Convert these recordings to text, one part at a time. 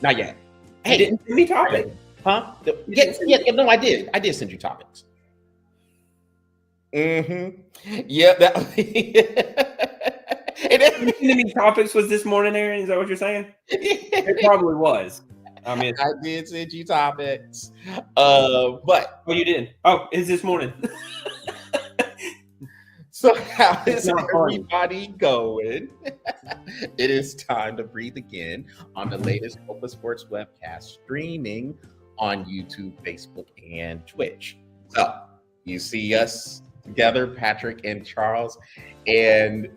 Not yet. Hey, you didn't send me topics. Huh? Yeah, no, I did. I did send you topics. Mm-hmm. Yeah, Sending me topics was this morning, Aaron? Is that what you're saying? It probably was. I mean, I did send you topics. But you did. Oh, it's this morning. So how is everybody going? It is time to breathe again on the latest Opa Sports webcast, streaming on YouTube, Facebook, and Twitch. So you see us together, Patrick and Charles. And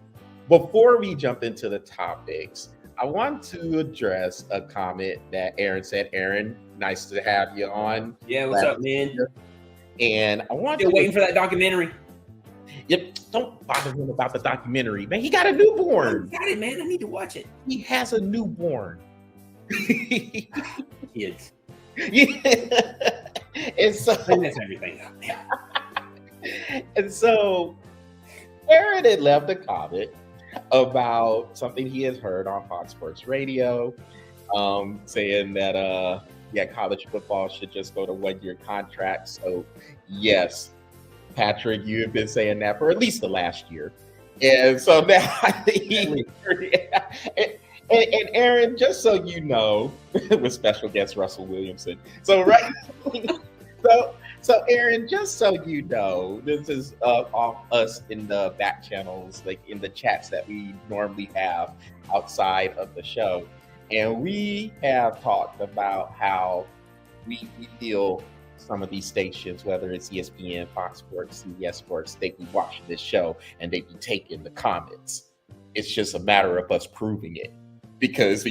before we jump into the topics, I want to address a comment that Aaron said. Aaron, nice to have you on. Yeah, what's up, man? And I want Still waiting for that documentary. Yep, don't bother him about the documentary, man. He got a newborn. I got it, man. I need to watch it. He has a newborn. Kids. Yeah. And so that's everything. And so Aaron had left a comment about something he has heard on Fox Sports Radio, saying that college football should just go to 1-year contracts. So yes, Patrick, you have been saying that for at least the last year. And so now and Aaron, just so you know, with special guest Russell Williamson. So so Aaron, just so you know, this is off us in the back channels, like in the chats that we normally have outside of the show. And we have talked about how we feel some of these stations, whether it's ESPN, Fox Sports, CBS Sports, they be watching this show and they be taking the comments. It's just a matter of us proving it, because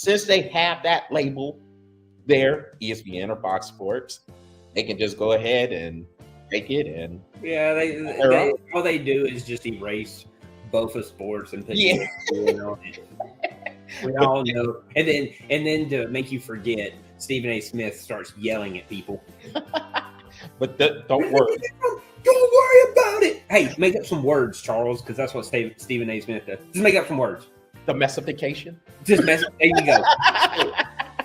since they have that label there, ESPN or Fox Sports, they can just go ahead and take it. And they all they do is just erase both of sports and put we all know, and then to make you forget, Stephen A. Smith starts yelling at people. But don't worry. Don't worry about it. Hey, make up some words, Charles, because that's what Stephen A. Smith does. Just make up some words. Domestication. Just there you go.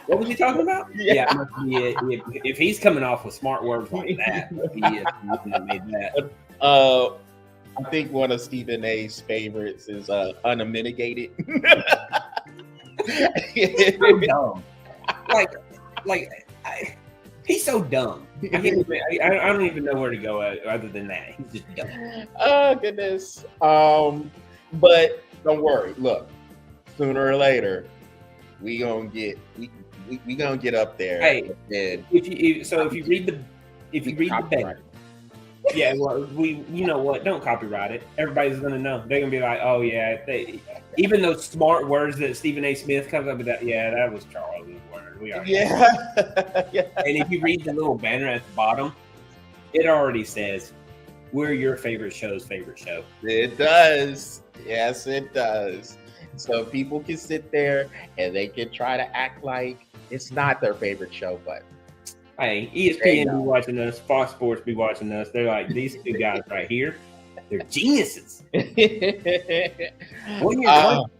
What was he talking about? Yeah, if he's coming off with smart words like that, he made that. I think one of Stephen A.'s favorites is unmitigated. So dumb. He's so dumb. I don't even know where to go other than that. He's just dumb. Oh goodness. But don't worry. Look, sooner or later, we gonna get up there. Hey, if you read the banner. Yeah, well, you know what? Don't copyright it. Everybody's gonna know. They're gonna be like, oh yeah. Even those smart words that Stephen A. Smith comes up with, that was Charles's word. We are. Yeah. And if you read the little banner at the bottom, it already says, "We're your favorite show's favorite show." It does. Yes, it does. So people can sit there and they can try to act like it's not their favorite show, but. Hey, ESPN be watching us, Fox Sports be watching us. They're like, these two guys right here, they're geniuses. I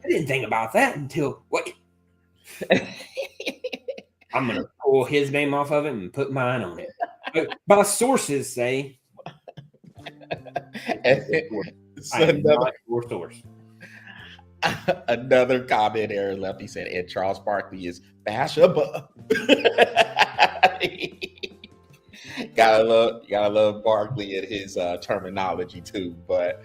didn't think about that until what? I'm gonna pull his name off of it and put mine on it. But my sources say another comment Aaron left. He said, and Charles Barkley is bashable. gotta love Barkley and his terminology too. But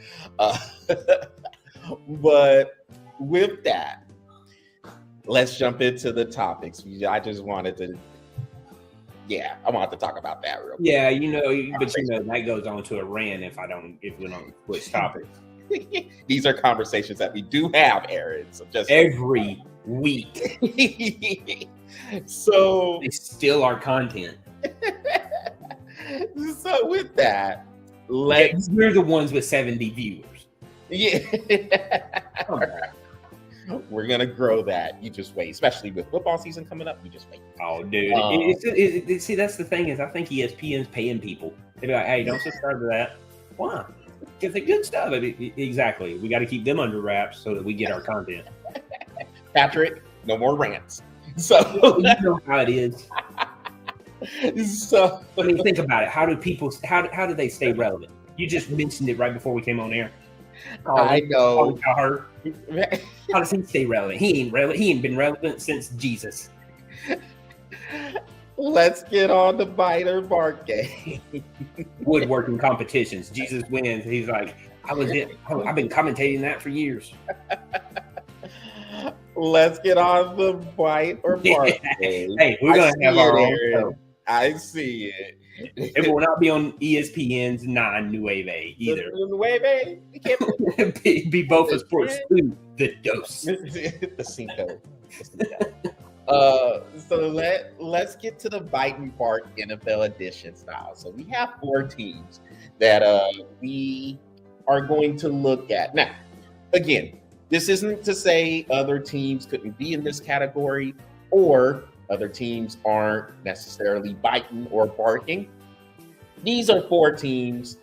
with that, let's jump into the topics. I just wanted to, I wanted to talk about that real quick. Yeah, that goes on to a rant if we don't switch topics. These are conversations that we do have, Aaron. So just every week. So they steal our content. So with that, we're the ones with 70 viewers. Yeah. We're gonna grow that. You just wait, especially with football season coming up. You just wait. Oh, dude! See, that's the thing is, I think ESPN's paying people. They'd be like, "Hey, don't subscribe to that." Why? Because they're good stuff. Exactly. We got to keep them under wraps so that we get our content. Patrick, No more rants. So you know how it is. So I mean, think about it. How do people? How do they stay relevant? You just mentioned it right before we came on air. I know. How does he stay relevant? He ain't relevant. He ain't been relevant since Jesus. Let's get on the bite or bark game. Woodworking competitions. Jesus wins. He's like, I've been commentating that for years. Let's get on the bite or bark game. Hey, we're gonna have our own show. I see it. It will not be on ESPN's Non-Nueve either. Nueve? Be both a sports food. The dose. The cinco. So let's get to the bite and bark NFL edition style. So we have 4 teams that we are going to look at. Now, again, this isn't to say other teams couldn't be in this category or other teams aren't necessarily biting or barking. These are 4 teams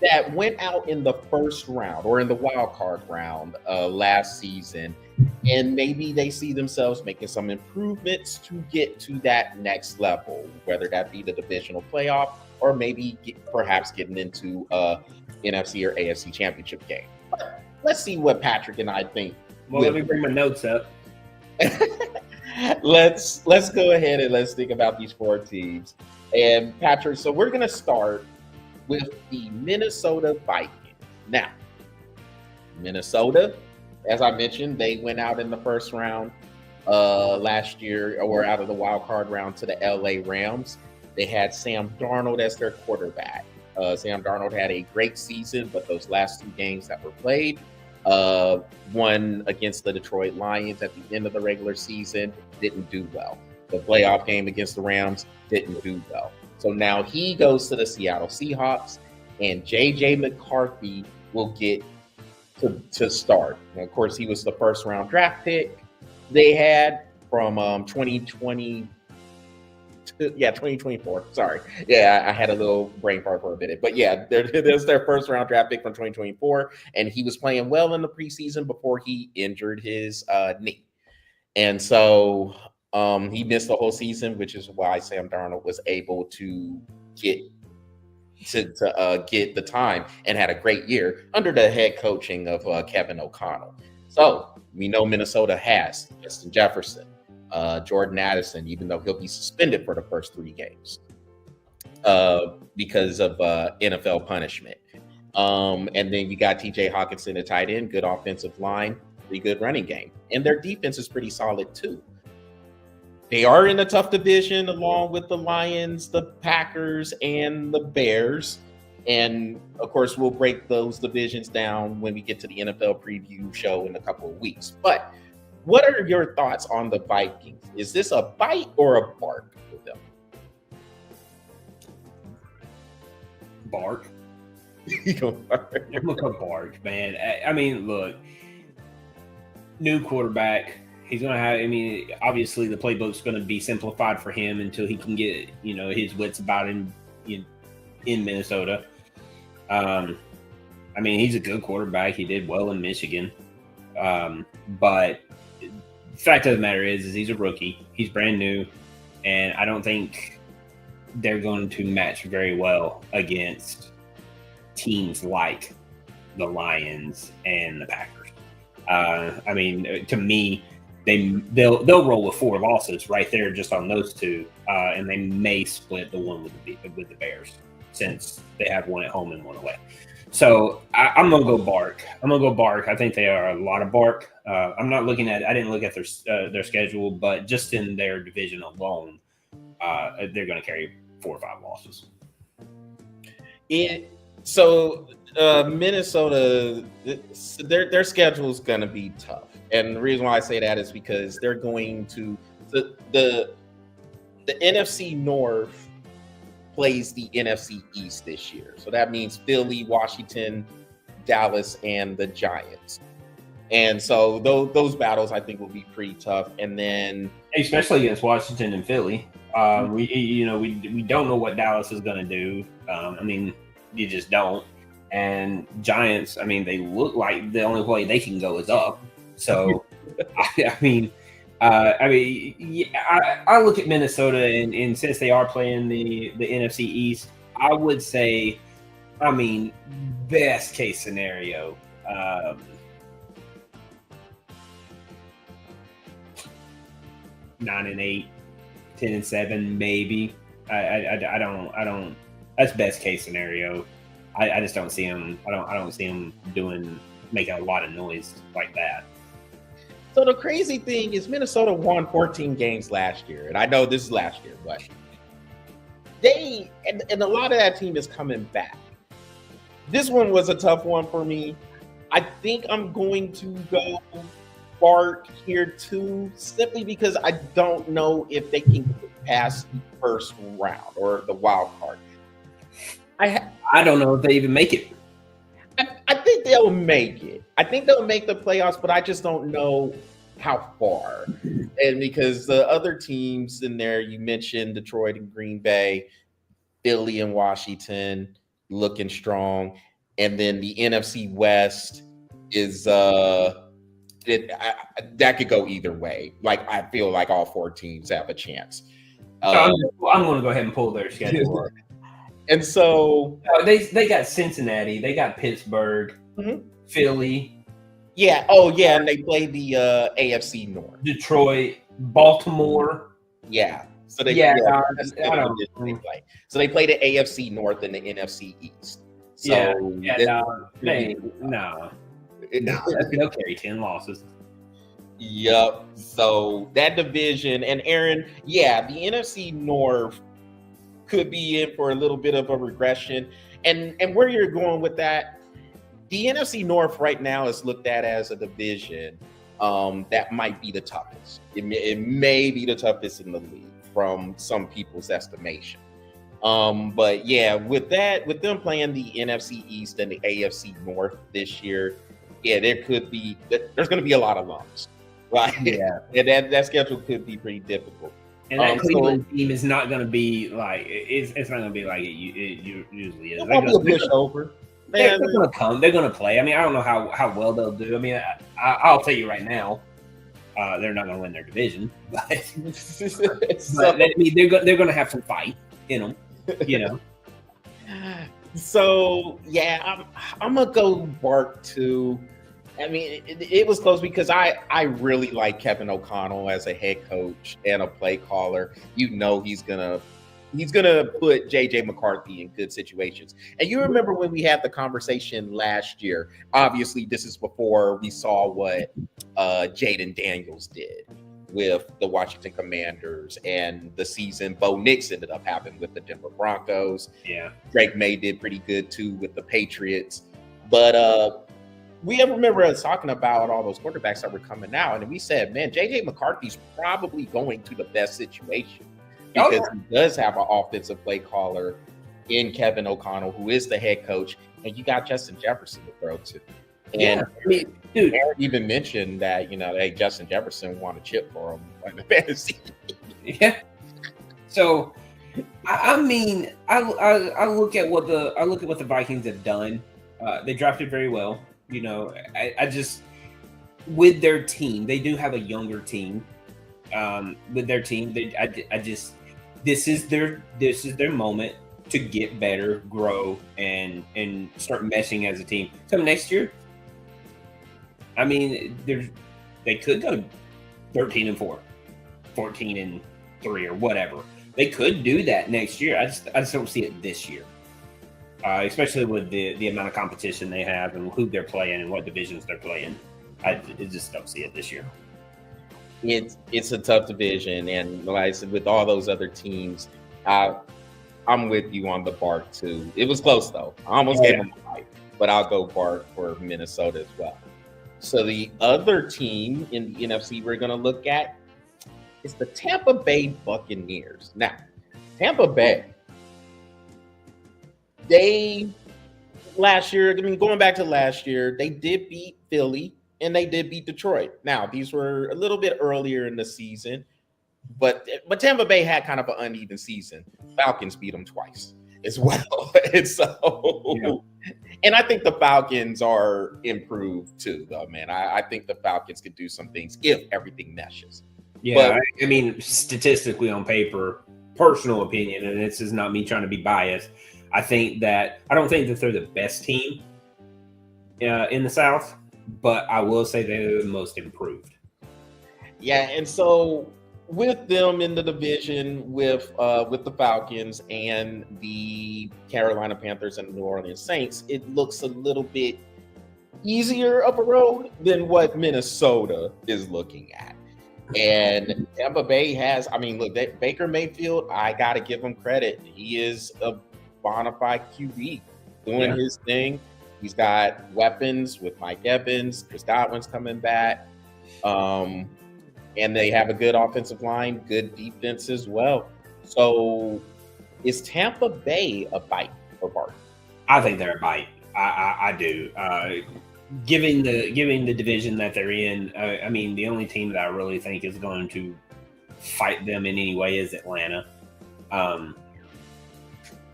that went out in the first round or in the wild card round last season, and maybe they see themselves making some improvements to get to that next level, whether that be the divisional playoff or maybe perhaps getting into NFC or AFC championship game. But let's see what Patrick and I think. Well, let me bring my notes up. Let's go ahead and let's think about these 4 teams. And Patrick, so we're going to start with the Minnesota Vikings. Now, Minnesota, as I mentioned, they went out in the first round last year, or out of the wild card round, to the LA Rams. They had Sam Darnold as their quarterback. Sam Darnold had a great season, but those last 2 games that were played, one against the Detroit Lions at the end of the regular season, didn't do well. The playoff game against the Rams didn't do well. So now he goes to the Seattle Seahawks, and J.J. McCarthy will get to start. And of course, he was the first round draft pick they had from 2024. Sorry. Yeah, I had a little brain fart for a minute. But yeah, there's their first round draft pick from 2024. And he was playing well in the preseason before he injured his knee. And so he missed the whole season, which is why Sam Darnold was able to get the time and had a great year under the head coaching of Kevin O'Connell. So we know Minnesota has Justin Jefferson, Jordan Addison, even though he'll be suspended for the first 3 games because of NFL punishment. And then you got TJ Hawkinson at tight end, good offensive line, pretty good running game. And their defense is pretty solid too. They are in a tough division along with the Lions, the Packers, and the Bears. And of course, we'll break those divisions down when we get to the NFL preview show in a couple of weeks. But what are your thoughts on the Vikings? Is this a bite or a bark for them? Bark. You go bark. Look at bark, man. I mean, look, new quarterback. He's going to have, I mean, obviously the playbook's going to be simplified for him until he can get, his wits about him in Minnesota. I mean, he's a good quarterback. He did well in Michigan. But the fact of the matter is he's a rookie. He's brand new. And I don't think they're going to match very well against teams like the Lions and the Packers. I mean, to me, they'll roll with 4 losses right there just on those 2, and they may split the one with the Bears since they have one at home and one away. So I'm gonna go bark. I think they are a lot of bark. I didn't look at their schedule, but just in their division alone, they're going to carry 4 or 5 losses. So Minnesota, their schedule is going to be tough. And the reason why I say that is because they're going to the NFC North plays the NFC East this year. So that means Philly, Washington, Dallas, and the Giants. And so those battles I think will be pretty tough. And then especially against Washington and Philly, we don't know what Dallas is going to do. I mean, you just don't. And Giants, I mean, they look like the only way they can go is up. So, I mean, I mean, yeah, I look at Minnesota, and since they are playing the NFC East, I would say, I mean, best case scenario, 9-8, 10-7, maybe. I don't. That's best case scenario. I just don't see them. I don't see them making a lot of noise like that. So the crazy thing is Minnesota won 14 games last year. And I know this is last year, but they and a lot of that team is coming back. This one was a tough one for me. I think I'm going to go Bart here too, simply because I don't know if they can get past the first round or the wild card. I don't know if they even make it. I think they'll make it. I think they'll make the playoffs, but I just don't know how far. And because the other teams in there, you mentioned Detroit and Green Bay, Philly and Washington looking strong. And then the NFC West is that could go either way. Like I feel like all four teams have a chance. I'm going to go ahead and pull their schedule. And so they got Cincinnati, they got Pittsburgh, Philly. Yeah. Oh, yeah. And they play the AFC North. Detroit, Baltimore. Yeah. So they play. So they play the AFC North and the NFC East. So no. They'll carry 10 losses. Yep. So that division, and Aaron, the NFC North could be in for a little bit of a regression. And where you're going with that, the NFC North right now is looked at as a division that might be the toughest. It may be the toughest in the league from some people's estimation. But yeah, with them playing the NFC East and the AFC North this year, there's going to be a lot of lumps, right? Yeah, and that schedule could be pretty difficult. And that Cleveland team is not going to be like it's not going to be like it usually is. They're going to push over. They're going to come. They're going to play. I mean, I don't know how well they'll do. I mean, I'll tell you right now, they're not going to win their division, but I mean, they're going to have some fight in them, you know. So I'm gonna go Bart too. I mean, it was close because I really like Kevin O'Connell as a head coach and a play caller. You know, he's gonna put JJ McCarthy in good situations. And you remember when we had the conversation last year? Obviously, this is before we saw what Jaden Daniels did with the Washington Commanders and the season Bo Nix ended up having with the Denver Broncos. Yeah, Drake May did pretty good too with the Patriots, but we remember us talking about all those quarterbacks that were coming out, and we said, man, JJ McCarthy's probably going to the best situation because he does have an offensive play caller in Kevin O'Connell, who is the head coach, and you got Justin Jefferson to throw to. And I mean, dude, Aaron even mentioned that, hey, Justin Jefferson won a chip for him in the fantasy. Yeah. So, I mean, I look at what the Vikings have done. They drafted very well. I just with their team, they do have a younger team. With their team, this is their moment to get better, grow, and start meshing as a team. So next year, I mean, they could go 13-4, 14-3, or whatever. They could do that next year. I just don't see it this year. Especially with the amount of competition they have and who they're playing and what divisions they're playing. I just don't see it this year. It's a tough division, and like I said, with all those other teams, I'm with you on the Bart too. It was close though. I almost gave him a fight, but I'll go Bart for Minnesota as well. So the other team in the NFC we're going to look at is the Tampa Bay Buccaneers. Now, Tampa Bay, going back to last year, they did beat Philly and they did beat Detroit. Now, these were a little bit earlier in the season, but Tampa Bay had kind of an uneven season. Falcons beat them twice as well. And so, and I think the Falcons are improved too, though, man. I think the Falcons could do some things if everything meshes. Yeah, I mean, statistically on paper, personal opinion, and this is not me trying to be biased. I don't think that they're the best team in the South, but I will say they're the most improved. Yeah, and so with them in the division with the Falcons and the Carolina Panthers and the New Orleans Saints, it looks a little bit easier of a road than what Minnesota is looking at. And Tampa Bay has, I mean, look, Baker Mayfield, I got to give him credit. He is a bona fide QB doing his thing. He's got weapons with Mike Evans, Chris Godwin's coming back. And they have a good offensive line, good defense as well. So is Tampa Bay a bite for Barton? I think they're a bite. I do. Given the division that they're in, I mean, the only team that I really think is going to fight them in any way is Atlanta.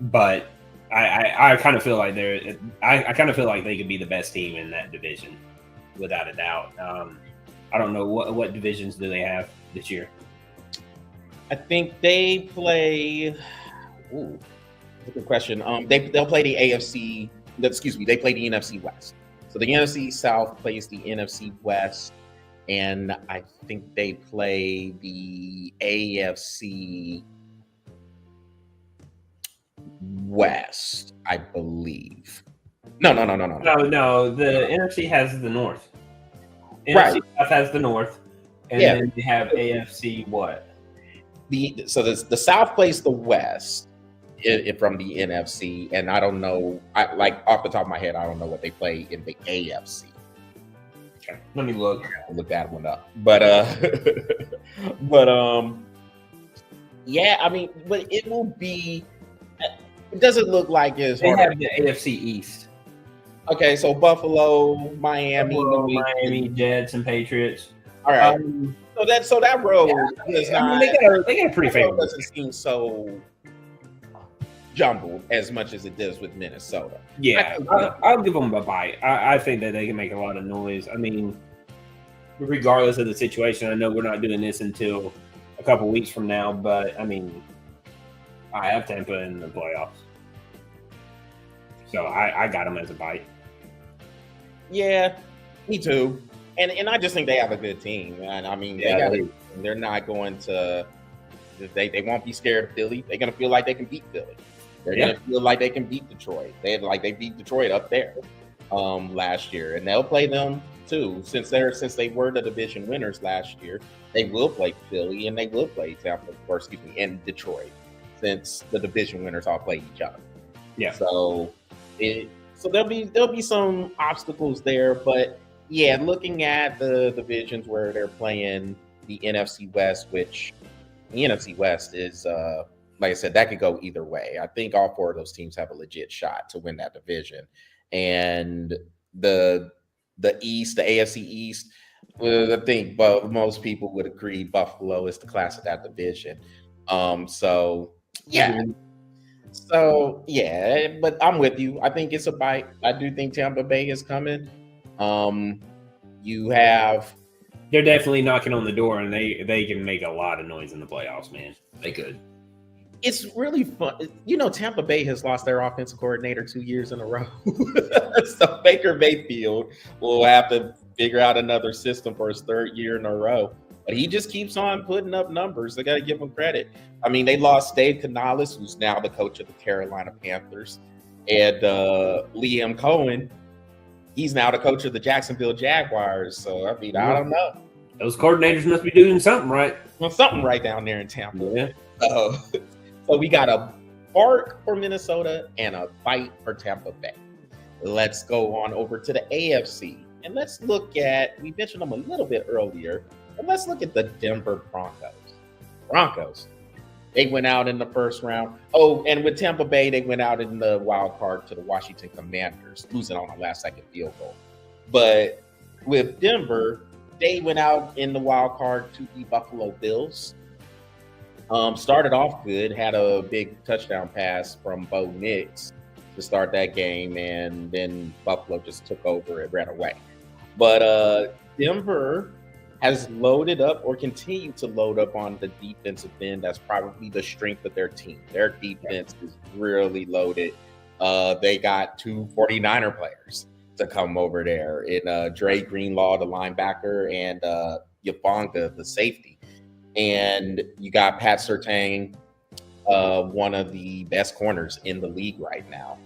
But I kind of feel like I kind of feel like they could be the best team in that division, without a doubt. I don't know what divisions do they have this year. I think they play. Ooh, that's a good question. They'll play the AFC. Excuse me, they play the NFC West. So the NFC South plays the NFC West, and I think they play the AFC West, I believe. No. The NFC has the North. Right. NFC South has the North, and then they have AFC what? The South plays the West from the NFC, and I don't know. Off the top of my head, I don't know what they play in the AFC. Okay, let me look. I'll look that one up. But yeah, I mean, but it will be. It doesn't look like it's. They have the AFC East. Okay, so Buffalo, Miami, Jets, and Patriots. All right. So that road is not. I mean, they got a pretty favorable. Doesn't seem so jumbled as much as it does with Minnesota. Yeah, I'll give them a bite. I think that they can make a lot of noise. I mean, regardless of the situation, I know we're not doing this until a couple weeks from now, but I mean, I have Tampa in the playoffs, so I got them as a bite. Yeah, me too. And I just think they have a good team. And I mean, they're not going to. They won't be scared of Philly. They're going to feel like they can beat Philly. They're going to feel like they can beat Detroit. They beat Detroit up there last year, and they'll play them too. Since they were the division winners last year, they will play Philly and they will play Tampa, and Detroit, since the division winners all play each other. Yeah. So there'll be some obstacles there, but yeah, looking at the divisions where they're playing the NFC West, which the NFC West is, like I said, that could go either way. I think all four of those teams have a legit shot to win that division. And the East, the AFC East, I think most people would agree Buffalo is the class of that division. So yeah. So yeah, but I'm with you. I think it's a bite. I do think Tampa Bay is coming. They're definitely knocking on the door, and they can make a lot of noise in the playoffs, man. They could. It's really fun. Tampa Bay has lost their offensive coordinator 2 years in a row. So Baker Mayfield will have to figure out another system for his third year in a row. But he just keeps on putting up numbers. They got to give him credit. I mean, they lost Dave Canales, who's now the coach of the Carolina Panthers, and Liam Cohen. He's now the coach of the Jacksonville Jaguars. So, I mean, I don't know. Those coordinators must be doing something right. Well, something right down there in Tampa. Yeah. So we got a bark for Minnesota and a bite for Tampa Bay. Let's go on over to the AFC. And let's look at, we mentioned them a little bit earlier, but let's look at the Denver Broncos. They went out in the first round. Oh, and with Tampa Bay, they went out in the wild card to the Washington Commanders, losing on a last-second field goal. But with Denver, they went out in the wild card to the Buffalo Bills. Started off good, had a big touchdown pass from Bo Nix to start that game, and then Buffalo just took over and ran away. But Denver has loaded up or continued to load up on the defensive end. That's probably the strength of their team. Their defense is really loaded. They got 2 49er players to come over there in Dre Greenlaw, the linebacker, and Yabonga, the safety. And you got Pat Surtain, one of the best corners in the league right now.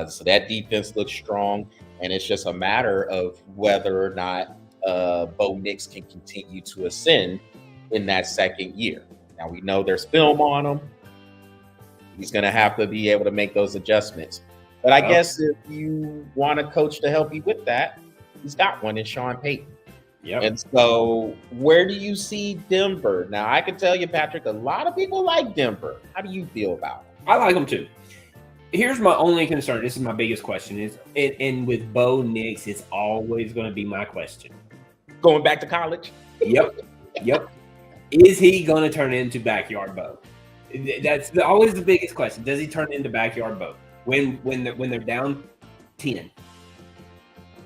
So that defense looks strong, and it's just a matter of whether or not Bo Nix can continue to ascend in that second year. Now, we know there's film on him. He's going to have to be able to make those adjustments. But I guess if you want a coach to help you with that, he's got one in Sean Payton. Yep. And so where do you see Denver? Now, I can tell you, Patrick, a lot of people like Denver. How do you feel about it? I like them too. Here's my only concern. This is my biggest question. And with Bo Nix, it's always going to be my question. Going back to college? Yep. Is he going to turn into Backyard Bo? That's always the biggest question. Does he turn into Backyard Bo? When they're down 10,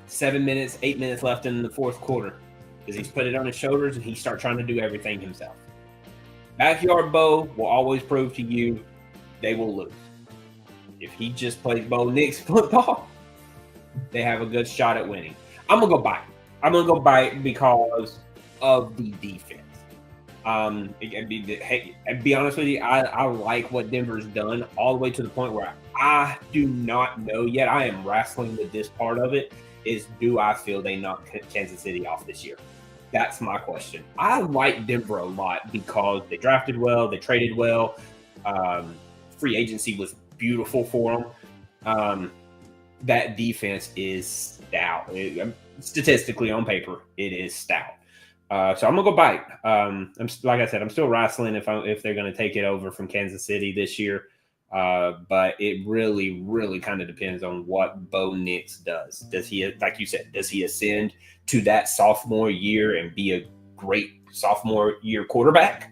7 minutes, 8 minutes left in the fourth quarter, does he put it on his shoulders and he start trying to do everything himself? Backyard Bo will always prove to you they will lose. If he just plays Bo Nix football, they have a good shot at winning. I'm going to go buy it. I'm going to go buy it because of the defense. Be honest with you, I like what Denver's done all the way to the point where I do not know yet. I am wrestling with this part of it. Do I feel they knock Kansas City off this year? That's my question. I like Denver a lot because they drafted well, they traded well. Free agency was beautiful for them. That defense is stout. Statistically, on paper, it is stout. So I'm gonna go bite. Like I said, I'm still wrestling if they're gonna take it over from Kansas City this year. But it really, really kind of depends on what Bo Nix does. Does he, like you said, does he ascend to that sophomore year and be a great sophomore year quarterback,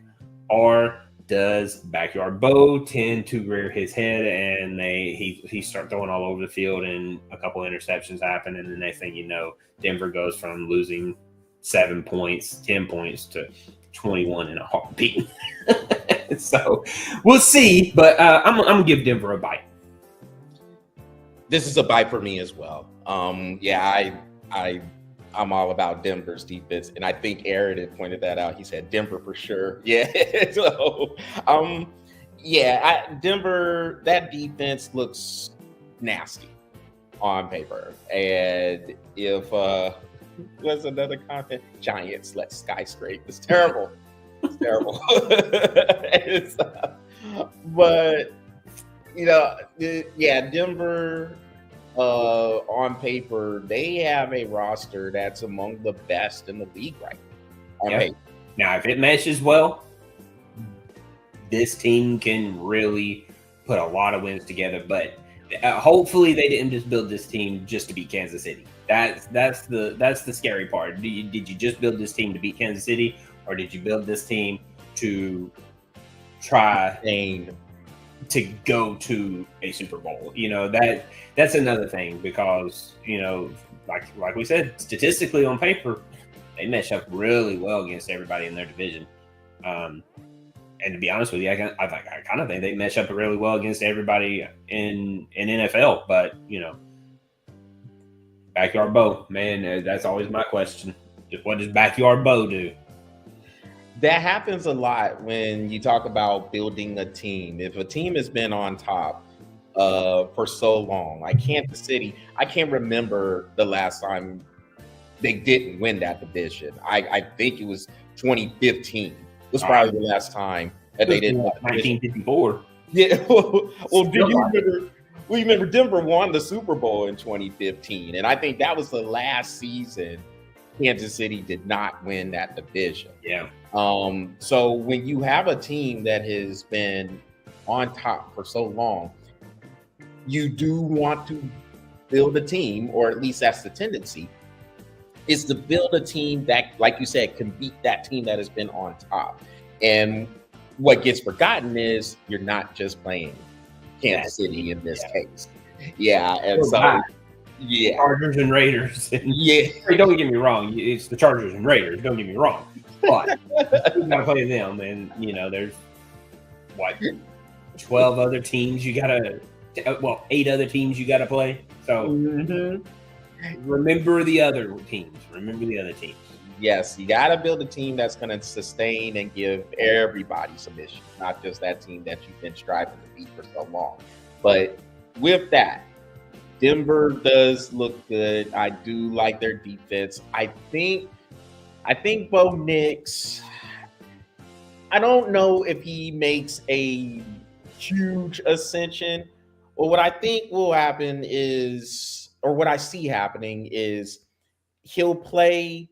or does Backyard Bo tend to rear his head and he start throwing all over the field and a couple interceptions happen, and the next thing you know, Denver goes from losing 7 points, 10 points to 21 in a heartbeat. So we'll see, but I'm gonna give Denver a bite. This is a bite for me as well. I'm all about Denver's defense, and I think Aaron had pointed that out. He said Denver for sure. Yeah. So, Denver, that defense looks nasty on paper, and if what's another comment? Giants let skyscrape. It's terrible. It's terrible. But Denver. On paper, they have a roster that's among the best in the league right now. Yep. Now, if it meshes well, this team can really put a lot of wins together. But hopefully, they didn't just build this team just to beat Kansas City. That's the scary part. Did you just build this team to beat Kansas City, or did you build this team to try to go to a Super Bowl? That's another thing, because like we said, statistically on paper, they mesh up really well against everybody in their division. And to be honest with you, I kind of think they mesh up really well against everybody in NFL. But Backyard Bo, man, that's always my question. What does Backyard Bo do? That happens a lot when you talk about building a team. If a team has been on top for so long, like Kansas City, I can't remember the last time they didn't win that division. I think it was 2015. It was probably the last time that they didn't. 1954. Yeah. Well, do you remember? Well, you remember Denver won the Super Bowl in 2015, and I think that was the last season Kansas City did not win that division. Yeah. So when you have a team that has been on top for so long, you do want to build a team, or at least that's the tendency, is to build a team that, like you said, can beat that team that has been on top. And what gets forgotten is you're not just playing Kansas City in this case. Yeah. And so Yeah. Chargers and Raiders. Yeah. Don't get me wrong. It's the Chargers and Raiders. Don't get me wrong. But you got to play them. And, there's, 12 other teams you got to, 8 other teams you got to play. So remember the other teams. Yes, you got to build a team that's going to sustain and give everybody submission, not just that team that you've been striving to beat for so long. But with that, Denver does look good. I do like their defense. I think Bo Nix, I don't know if he makes a huge ascension. Well, what I think will happen is, or what I see happening is, he'll play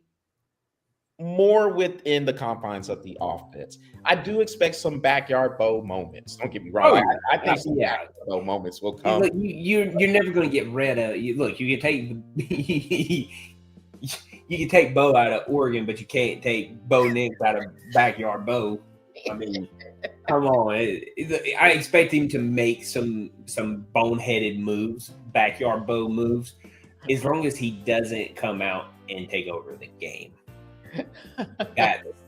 more within the confines of the offense. I do expect some backyard Bo moments. Don't get me wrong. I think some backyard Bo moments will come. Look, you're never going to get rid of. Look, you can take you can take Bo out of Oregon, but you can't take Bo Nix out of backyard Bo. I mean, come on. I expect him to make some boneheaded moves, backyard Bo moves, as long as he doesn't come out and take over the game.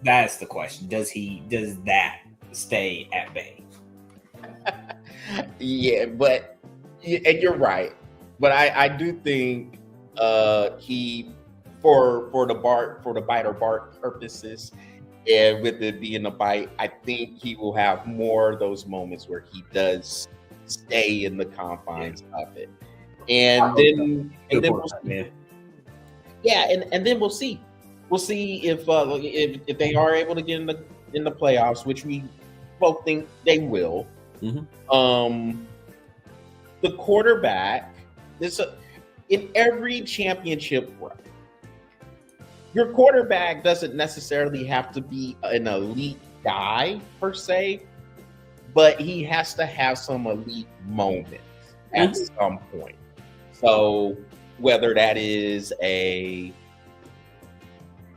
That's the question. Does that stay at bay? Yeah, but and you're right. But I do think he for the bite or bark purposes, and with it being a bite, I think he will have more of those moments where he does stay in the confines of it. And then we'll see. Yeah, and then we'll see. We'll see if they are able to get in the playoffs, which we both think they will. Mm-hmm. The quarterback, in every championship run, your quarterback doesn't necessarily have to be an elite guy per se, but he has to have some elite moments at some point. So whether that is a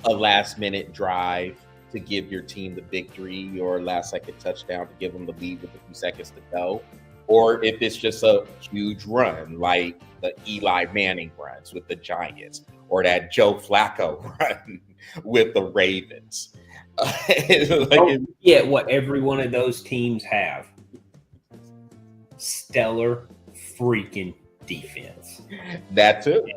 last minute drive to give your team the victory, or a last second touchdown to give them the lead with a few seconds to go, or if it's just a huge run like the Eli Manning runs with the Giants, or that Joe Flacco run with the Ravens. Every one of those teams have stellar freaking defense. That too.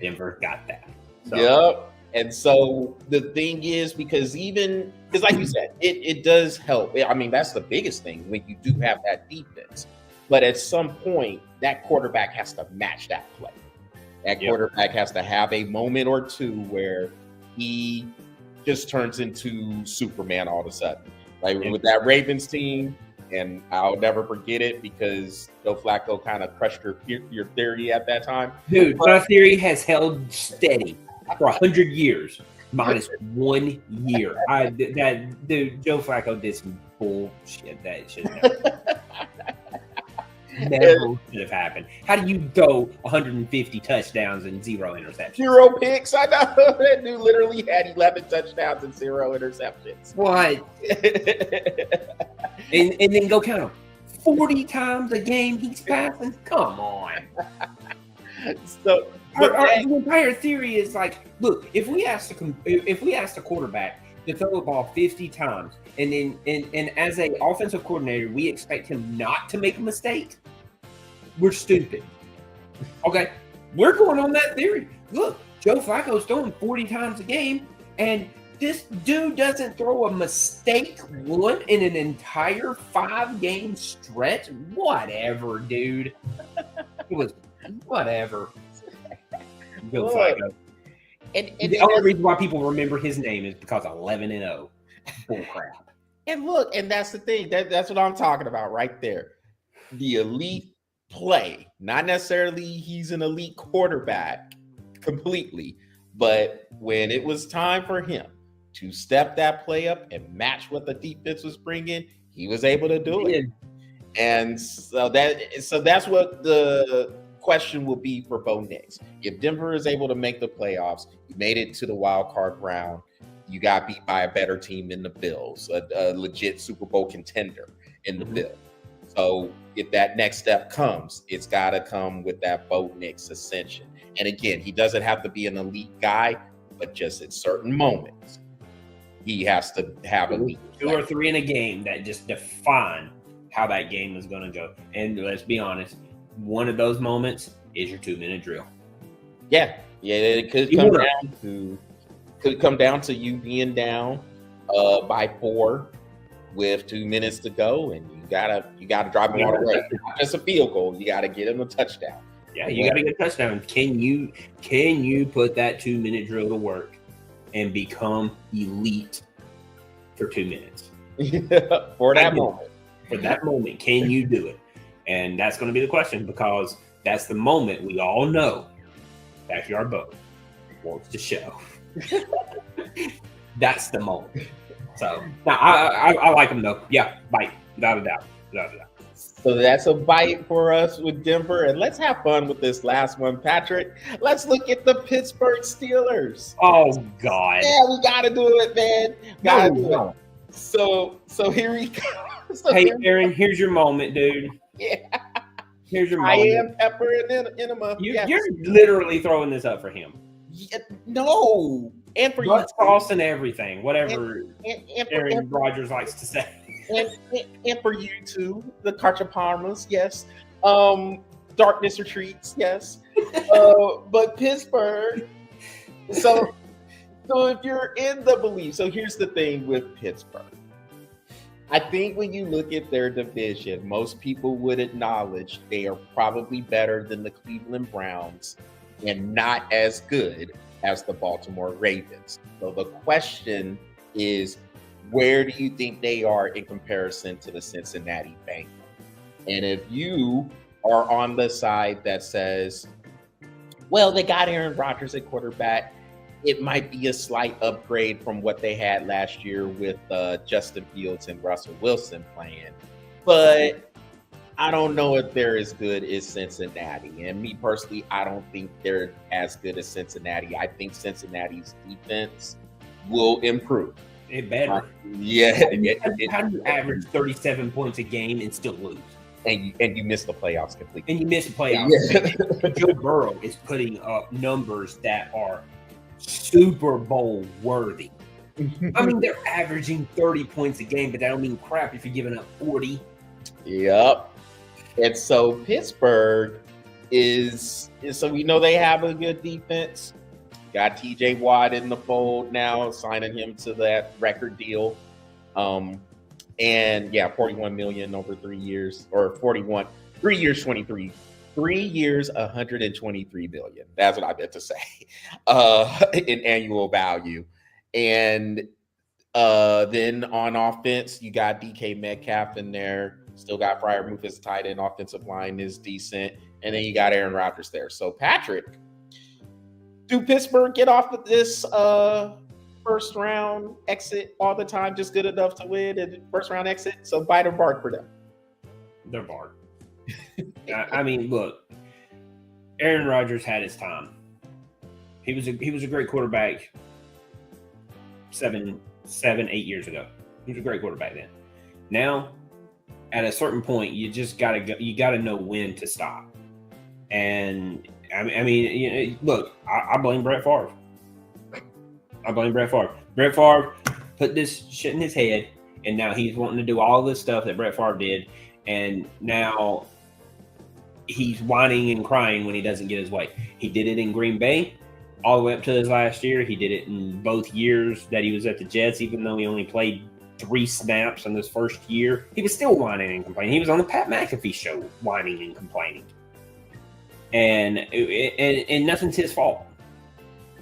Denver got that. So. Yep. And so the thing is, because like you said, it does help. I mean, that's the biggest thing when you do have that defense. But at some point, that quarterback has to match that play. That quarterback has to have a moment or two where he just turns into Superman all of a sudden. Like with that Ravens team, and I'll never forget it because Joe Flacco kind of crushed your theory at that time. Dude, my theory has held steady for 100 years, minus 1 year. Joe Flacco did some bullshit that should never should have happened. How do you throw 150 touchdowns and 0 interceptions? 0 picks. I know that dude literally had 11 touchdowns and 0 interceptions. What? and then go count them. 40 times a game he's passing. Come on. So. Our entire theory is like, look, if we ask the quarterback to throw the ball 50 times, and as a offensive coordinator, we expect him not to make a mistake, we're stupid. Okay, we're going on that theory. Look, Joe Flacco's throwing 40 times a game, and this dude doesn't throw a mistake one in an entire 5-game stretch. Whatever, dude. It was whatever. Joe Flacco. And the only reason why people remember his name is because 11-0. Bull crap. And look, and that's the thing. That's what I'm talking about right there. The elite play. Not necessarily he's an elite quarterback completely, but when it was time for him to step that play up and match what the defense was bringing, he was able to do it. And so that's what the question will be for Bo Nix. If Denver is able to make the playoffs, you made it to the wild card round, you got beat by a better team in the Bills, a legit Super Bowl contender in the Bills. So if that next step comes, it's got to come with that Bo Nix ascension. And again, he doesn't have to be an elite guy, but just at certain moments, he has to have elite two or three in a game that just define how that game is going to go. And let's be honest, one of those moments is your 2-minute drill. Yeah, it could come down to you being down by 4 with 2 minutes to go, and you gotta drive them all the way. Not just a field goal, you gotta get them a touchdown. Yeah, you gotta get a touchdown. Can you put that 2-minute drill to work and become elite for 2 minutes? For that moment. For that moment, can you do it? And that's going to be the question, because that's the moment we all know Backyard Bo wants to show. That's the moment. So now I like him though. Yeah, bite, without a doubt. So that's a bite for us with Denver, and let's have fun with this last one, Patrick. Let's look at the Pittsburgh Steelers. Oh God! Yeah, we gotta do it, man. Gotta do it. So here we go. Hey, Aaron, here's your moment, dude. Yeah. Here's your moment. I am Pepper and Enema. You're literally throwing this up for him. Yeah, no. And for blood sauce and everything, whatever and Aaron Rodgers likes to say. And for you too, the Carchaparmas, yes. Darkness retreats, yes. But Pittsburgh. So if you're in the belief, so here's the thing with Pittsburgh. I think when you look at their division, most people would acknowledge they are probably better than the Cleveland Browns and not as good as the Baltimore Ravens. So the question is, where do you think they are in comparison to the Cincinnati Bengals? And if you are on the side that says, well, they got Aaron Rodgers at quarterback, it might be a slight upgrade from what they had last year with Justin Fields and Russell Wilson playing. But I don't know if they're as good as Cincinnati. And me personally, I don't think they're as good as Cincinnati. I think Cincinnati's defense will improve. It better. How do you average 37 points a game and still lose? And you miss the playoffs completely. And you miss the playoffs. Yeah. Joe Burrow is putting up numbers that are Super Bowl worthy. I mean, they're averaging 30 points a game, but that don't mean crap if you're giving up 40. Yep. And so Pittsburgh is so we know they have a good defense. Got TJ Watt in the fold now, signing him to that record deal. And yeah, 41 million over 3 years, or 41, 3 years, 23. 3 years, 123 billion. That's what I meant to say. In annual value. And then on offense, you got DK Metcalf in there. Still got Freiermuth as tight end. Offensive line is decent. And then you got Aaron Rodgers there. So Patrick, do Pittsburgh get off of this first round exit all the time just good enough to win and first round exit? So bite or bark for them? They're bark. I mean, look, Aaron Rodgers had his time. He was a great quarterback 7, 8 years ago. He was a great quarterback then. Now, at a certain point, you just gotta go. You gotta know when to stop. And I mean, you know, look, I blame Brett Favre. Brett Favre put this shit in his head, and now he's wanting to do all this stuff that Brett Favre did, and now he's whining and crying when he doesn't get his way. He did it in Green Bay all the way up to his last year. He did it in both years that he was at the Jets, even though he only played 3 snaps in his first year. He was still whining and complaining. He was on the Pat McAfee show whining and complaining. And nothing's his fault.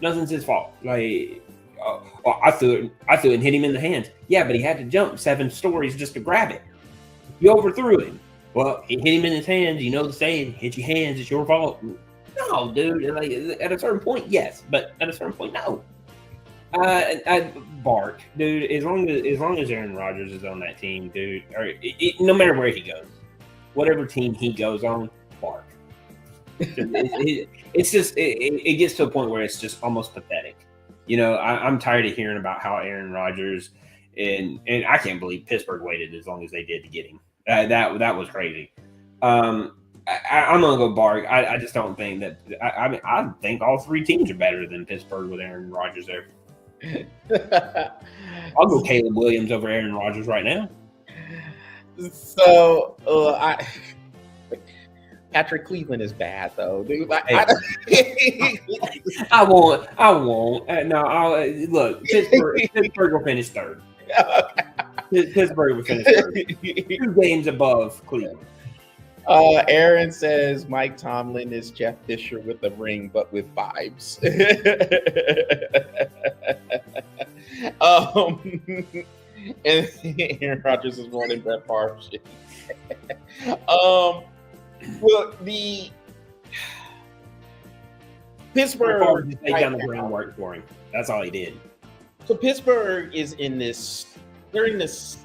Nothing's his fault. Like, I threw it and hit him in the hands. Yeah, but he had to jump 7 stories just to grab it. You overthrew him. Well, he hit him in his hands. You know the saying, hit your hands, it's your fault. No, dude. Like, at a certain point, yes. But at a certain point, no. I bark, dude. As long as Aaron Rodgers is on that team, dude, or no matter where he goes, whatever team he goes on, bark. It's just it gets to a point where it's just almost pathetic. You know, I'm tired of hearing about how Aaron Rodgers and I can't believe Pittsburgh waited as long as they did to get him. That was crazy. I'm gonna go Bark. I just don't think that. I mean, I think all three teams are better than Pittsburgh with Aaron Rodgers there. I'll go Caleb Williams over Aaron Rodgers right now. So, Patrick, Cleveland is bad though, dude. I won't. No, look. Pittsburgh will finish third. Pittsburgh will finish third. 2 games above Cleveland. Aaron says Mike Tomlin is Jeff Fisher with a ring, but with vibes. And Aaron Rodgers is more than Brett Favre. Well, the Pittsburgh just laid down the groundwork for him. That's all he did. So Pittsburgh is in this. They're in this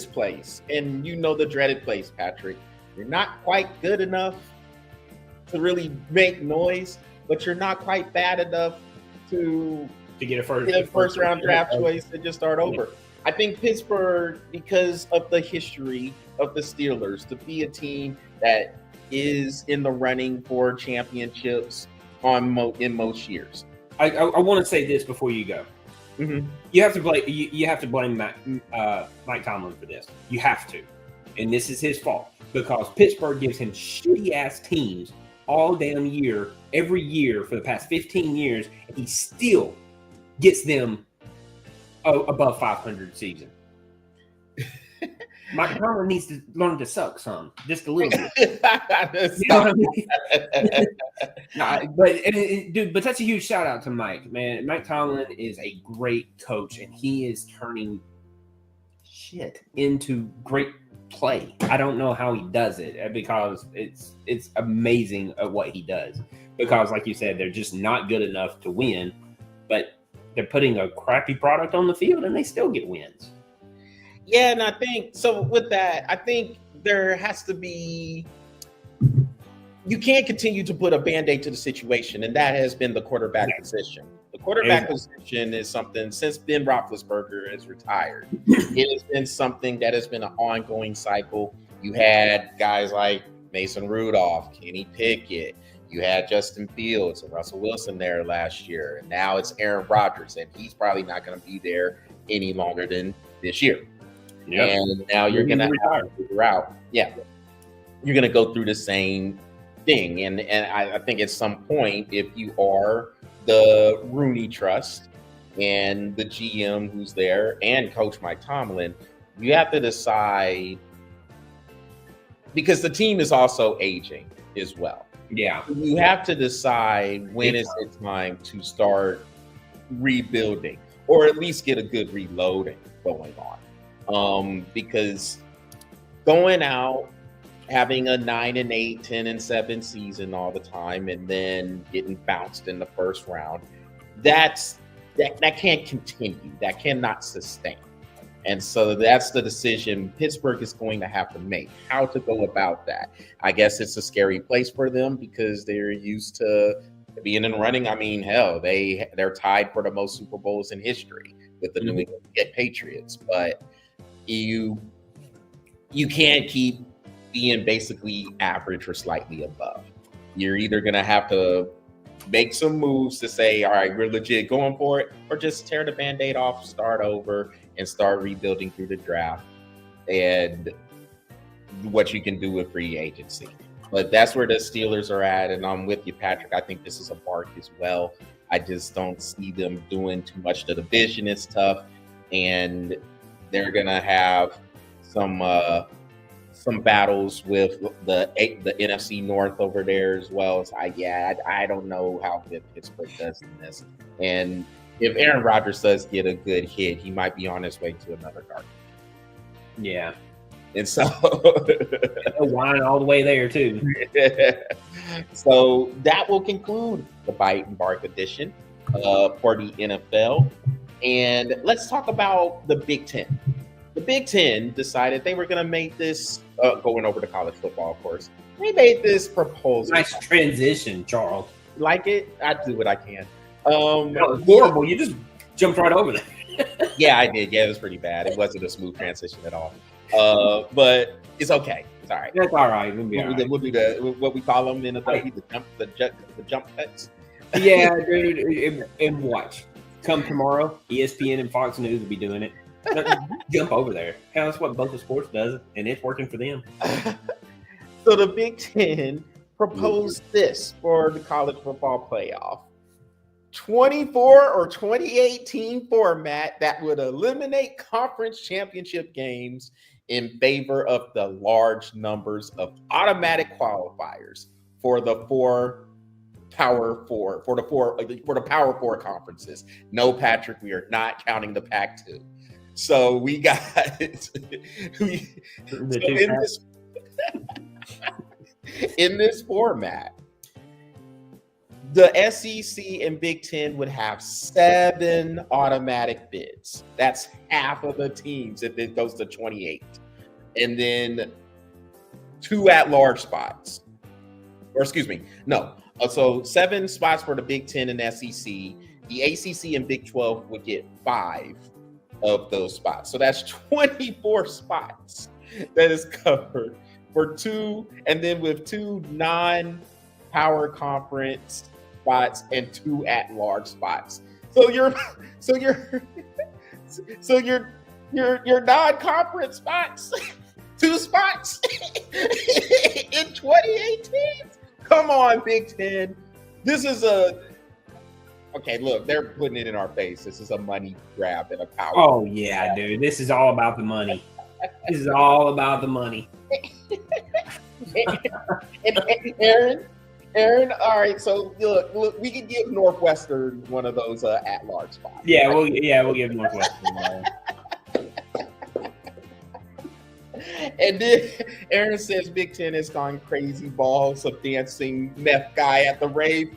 place, and you know the dreaded place, Patrick. You're not quite good enough to really make noise, but you're not quite bad enough to get a first round draft choice and just start over. I think Pittsburgh, because of the history of the Steelers, to be a team that is in the running for championships in most years. I want to say this before you go. Mm-hmm. You have to blame Mike Tomlin for this. You have to, and this is his fault because Pittsburgh gives him shitty ass teams all damn year, every year for the past 15 years, and he still gets them above 500 season. Mike Tomlin needs to learn to suck some, just a little bit. You know what I mean? Dude, but that's a huge shout out to Mike, man. Mike Tomlin is a great coach, and he is turning shit into great play. I don't know how he does it because it's amazing at what he does. Because, like you said, they're just not good enough to win, but they're putting a crappy product on the field, and they still get wins. Yeah, and I think so. With that, I think there has to be. You can't continue to put a Band-Aid to the situation, and that has been the quarterback position. The quarterback position is something since Ben Roethlisberger is retired. It has been something that has been an ongoing cycle. You had guys like Mason Rudolph, Kenny Pickett. You had Justin Fields and Russell Wilson there last year, and now it's Aaron Rodgers, and he's probably not going to be there any longer than this year. Yep. And now you're going to have to figure out, you're going to go through the same thing. And I think at some point, if you are the Rooney Trust and the GM who's there and Coach Mike Tomlin, you have to decide, because the team is also aging as well. Yeah. You have to decide when is it time to start rebuilding or at least get a good reloading going on. Because going out, having a 9-8, 10-7 season all the time, and then getting bounced in the first round, that can't continue. That cannot sustain. And so that's the decision Pittsburgh is going to have to make, how to go about that. I guess it's a scary place for them because they're used to being in running. I mean, hell, they're tied for the most Super Bowls in history with the New England Patriots. But you can't keep being basically average or slightly above. You're either going to have to make some moves to say, all right, we're legit going for it, or just tear the Band-Aid off, start over, and start rebuilding through the draft and what you can do with free agency. But that's where the Steelers are at, and I'm with you, Patrick. I think this is a bark as well. I just don't see them doing too much. The division is tough, and they're going to have some battles with the NFC North over there as well. So I don't know how good Pittsburgh does in this. And if Aaron Rodgers does get a good hit, he might be on his way to another Garden. Yeah. And so wine all the way there too. So that will conclude the Bite and Bark edition for the NFL. And let's talk about the Big Ten. The Big Ten decided they were going to make this, going over to college football, of course. They made this proposal. Nice transition, Charles. Like it? I do what I can. Horrible. You just jumped right over there. Yeah, I did. Yeah, it was pretty bad. It wasn't a smooth transition at all. But it's okay. It's all right. That's all right. We'll be all right. We'll do what we call them in the W, the jump cuts. Yeah, dude. And watch. Come tomorrow, ESPN and Fox News will be doing it. Jump over there. Hell, that's what Boca Sports does, and it's working for them. So the Big Ten proposed this for the college football playoff. 24 or 2018 format that would eliminate conference championship games in favor of the large numbers of automatic qualifiers for the Power Four conferences. No, Patrick, we are not counting the Pac-2. So we got in this format, the SEC and Big Ten would have 7 automatic bids. That's half of the teams if it goes to 28. And then 2 at-large spots. Or excuse me, no. So 7 spots for the Big Ten and SEC. The ACC and Big 12 would get 5 of those spots. So that's 24 spots that is covered for 2, and then with 2 non-power conference spots and 2 at-large spots. So your non-conference spots, 2 spots in 2018. Come on, Big Ten. This is okay. Look, they're putting it in our face. This is a money grab and a power. Oh yeah, dude. This is all about the money. This is all about the money. and Aaron, all right. So look, we can give Northwestern one of those at-large spots. Yeah, we'll give Northwestern one. And then Aaron says Big Ten has gone crazy balls of dancing meth guy at the rave.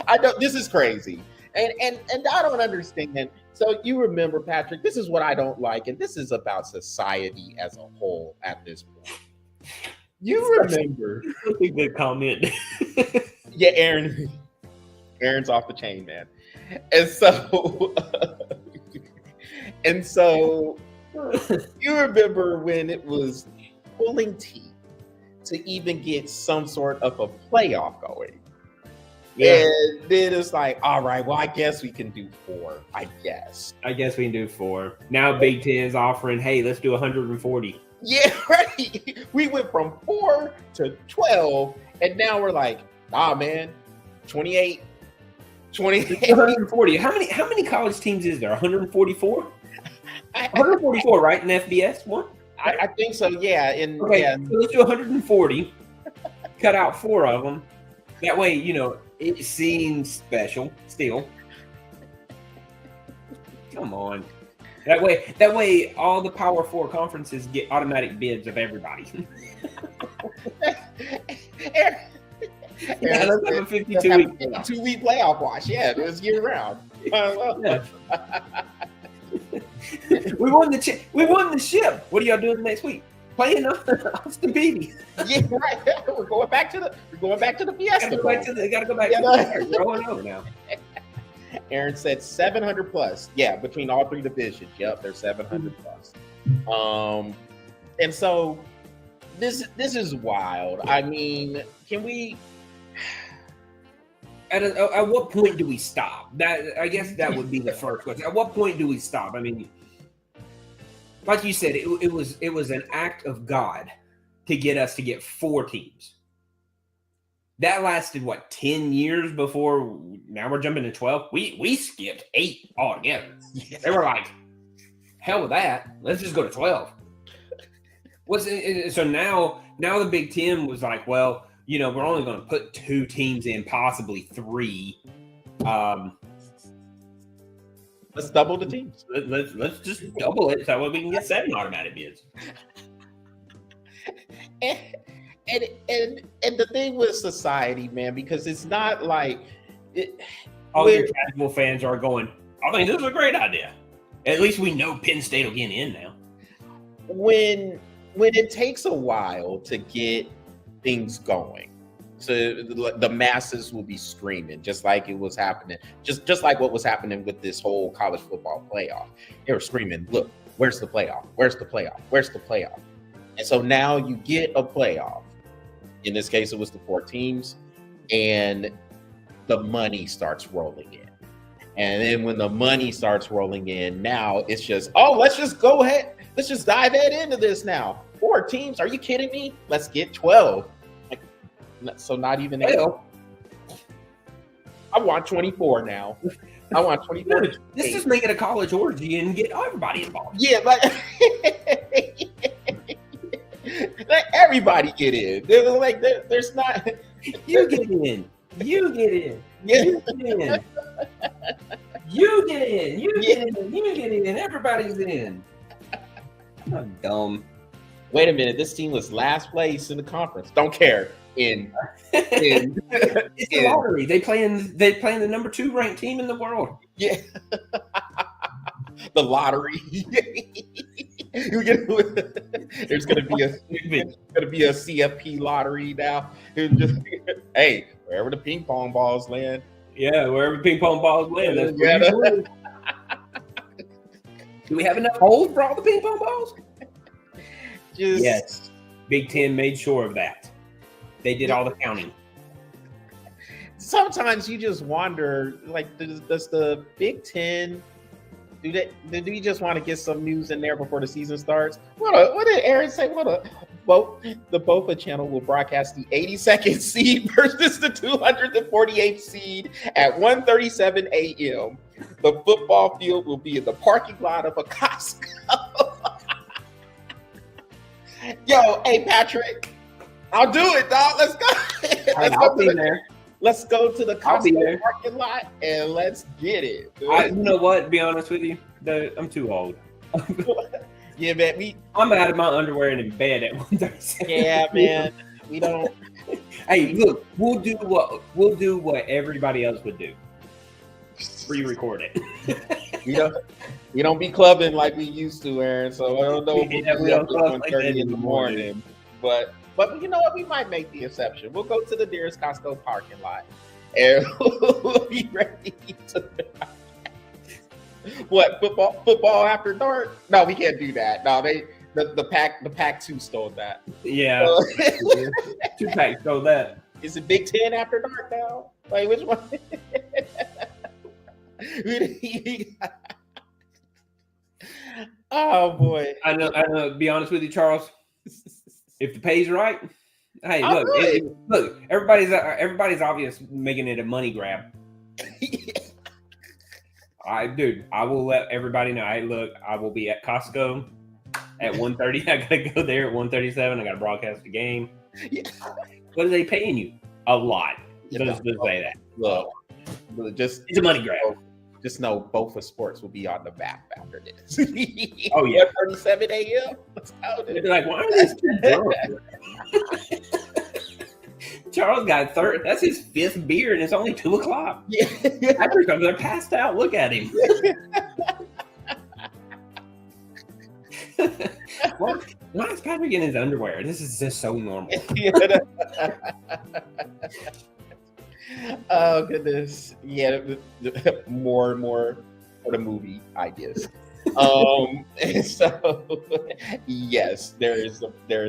I know this is crazy. And I don't understand. So you remember, Patrick, this is what I don't like, and this is about society as a whole at this point. You remember. That's a good comment. Yeah, Aaron's off the chain, man. And so you remember when it was pulling teeth to even get some sort of a playoff going. Yeah. And then it's like, all right, well, I guess we can do 4. I guess we can do 4. Now Big Ten is offering, hey, let's do 140. Yeah, right. We went from 4 to 12, and now we're like, man, 28. 140. How many college teams is there? 144? 144, right? In FBS one? I think so, yeah. Okay, yeah. So let's do 140. Cut out 4 of them. That way, it seems special still. Come on. That way, all the Power 4 conferences get automatic bids of everybody. Yeah, let's have a 52-week playoff watch. Yeah, it was year round. Yeah. We won the ship. What are y'all doing next week? Playing Austin Peay. Yeah, right. We're going back to the Fiesta. Gotta go back to the We're going over now. Aaron said 700 plus. Yeah, between all 3 divisions. Yep, they're 700 plus. And so this is wild. I mean, can we? At what point do we stop? I guess that would be the first question. At what point do we stop? I mean, like you said, it was an act of God to get us to get 4 teams. That lasted 10 years before now we're jumping to 12. We skipped 8 altogether. Yes. They were like, hell with that. Let's just go to 12. So now the Big Ten was like, well, we're only going to put 2 teams in, possibly 3. Let's double the teams. Let's just double it so we can get 7 automatic bids. And the thing with society, man, because it's not like all your casual fans are going, I think this is a great idea. At least we know Penn State will get in now. When it takes a while to get things going, So the masses will be screaming, just like it was happening, just like what was happening with this whole college football playoff. They were screaming, "Look, where's the playoff? Where's the playoff? Where's the playoff?" And so now you get a playoff. In this case, it was the 4 teams, and the money starts rolling in. And then when the money starts rolling in, now it's just, oh, let's just go ahead. Let's just dive head into this now. 4 teams? Are you kidding me? Let's get 12. Like, so not even 8. I want 24 now. I want 24. Let's just make it a college orgy and get everybody involved. Yeah, like let everybody get in. Like there's not. You get in. You get in. Yeah. You get in. You get in. You get in. You get in. Everybody's in. I'm dumb. Wait a minute. This team was last place in the conference. Don't care. It's the lottery. They play in the number 2 ranked team in the world. Yeah. The lottery. There's gonna be a CFP lottery now. Just, hey, wherever the ping pong balls land. Yeah, wherever ping pong balls land. That's where Do we have enough holes for all the ping pong balls? Yes. Big Ten made sure of that. They did all the counting. Sometimes you just wonder, like, does the Big Ten do you just want to get some news in there before the season starts? What did Aaron say? The BOFA channel will broadcast the 82nd seed versus the 248th seed at 1:37 a.m. The football field will be in the parking lot of a Costco. Yo, hey Patrick, I'll do it, dog. Let's go. I'll be there. Let's go to the Costco parking lot and let's get it. You know what? To be honest with you, I'm too old. Yeah, man. I'm out of my underwear and in bed at 1:37. Yeah, man. We don't. Hey, look, we'll do what everybody else would do. Re-record it. We don't be clubbing like we used to, Aaron. So I don't know if we be up at 1:30 in the morning. But you know what? We might make the exception. We'll go to the nearest Costco parking lot, and we'll be ready to. What, football after dark? No, we can't do that. No, the Pac 2 stole that. Yeah, 2-pack stole that. Is it Big Ten after dark now? Like which one? Oh boy. I know. To be honest with you, Charles, if the pay's right, hey, look, everybody's obvious making it a money grab. I will let everybody know. Hey, look, I will be at Costco at 1:30. I gotta go there at 1:37. I gotta broadcast the game. Yeah. What are they paying you? A lot. Just say that. Look, it's a money grab. Just know both of sports will be on the map after this. Oh yeah, 1:37 a.m. Let's go. They're like, why are these two drunk? Charles got third. That's his 5th beer, and it's only 2:00. Yeah, Patrick comes there passed out. Look at him. Why is Patrick in his underwear? This is just so normal. Oh goodness, yeah. More and more for the movie ideas. And so yes, there is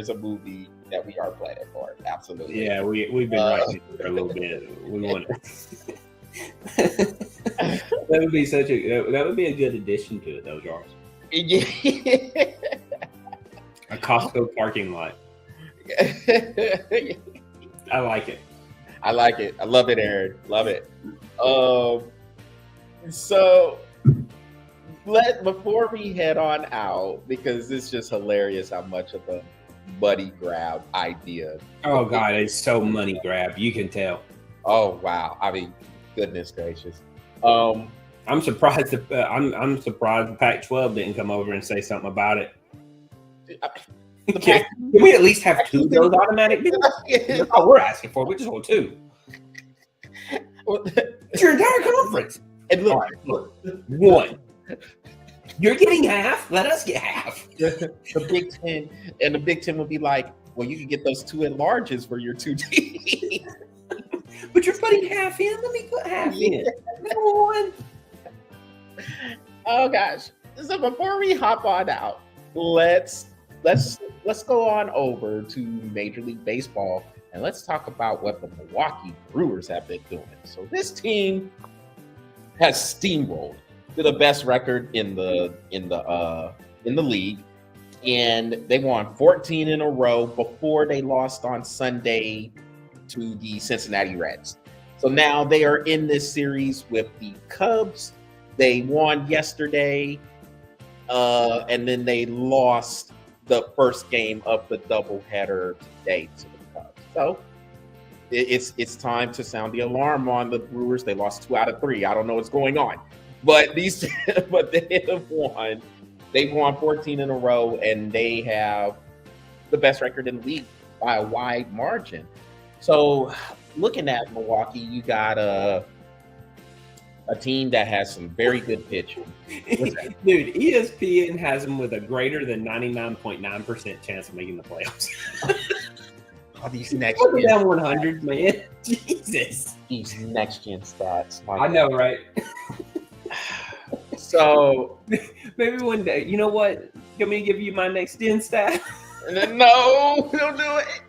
a movie that we are planning for. Absolutely. Yeah, we've been writing for a little bit. We want that would be a good addition to it, though, Charles. Yeah. A Costco parking lot. I like it. I like it. I love it, Aaron. Love it. So before we head on out, because it's just hilarious how much of a money grab idea. Oh God, it's so money grab. You can tell. Oh wow. I mean, goodness gracious. I'm surprised. I'm surprised the Pac-12 didn't come over and say something about it. Can we at least have 2 of those automatic bids? That's all we're asking for. We just want 2. It's your entire conference. And look, right, look, 1. You're getting half. Let us get half. The Big Ten will be like, Well, you can get those 2 at-larges for your 2 teams. But you're putting half in. Let me put half in. Number one. Oh gosh! So before we hop on out, let's go on over to Major League Baseball and let's talk about what the Milwaukee Brewers have been doing. So this team has steamrolled to the best record in the league, and they won 14 in a row before they lost on Sunday to the Cincinnati Reds. So now they are in this series with the Cubs. They won yesterday, and then they lost the first game of the doubleheader today to the Cubs. So it's time to sound the alarm on the Brewers. They lost 2 out of 3. I don't know what's going on, but but they have won. They've won 14 in a row, and they have the best record in the league by a wide margin. So looking at Milwaukee, you got a team that has some very good pitching. Dude, ESPN has them with a greater than 99.9% chance of making the playoffs. Oh, these next down 100, man. Jesus. These next gen stats. I know, right? So maybe one day. You know what? You want me to give you my next gen stat? No, don't do it.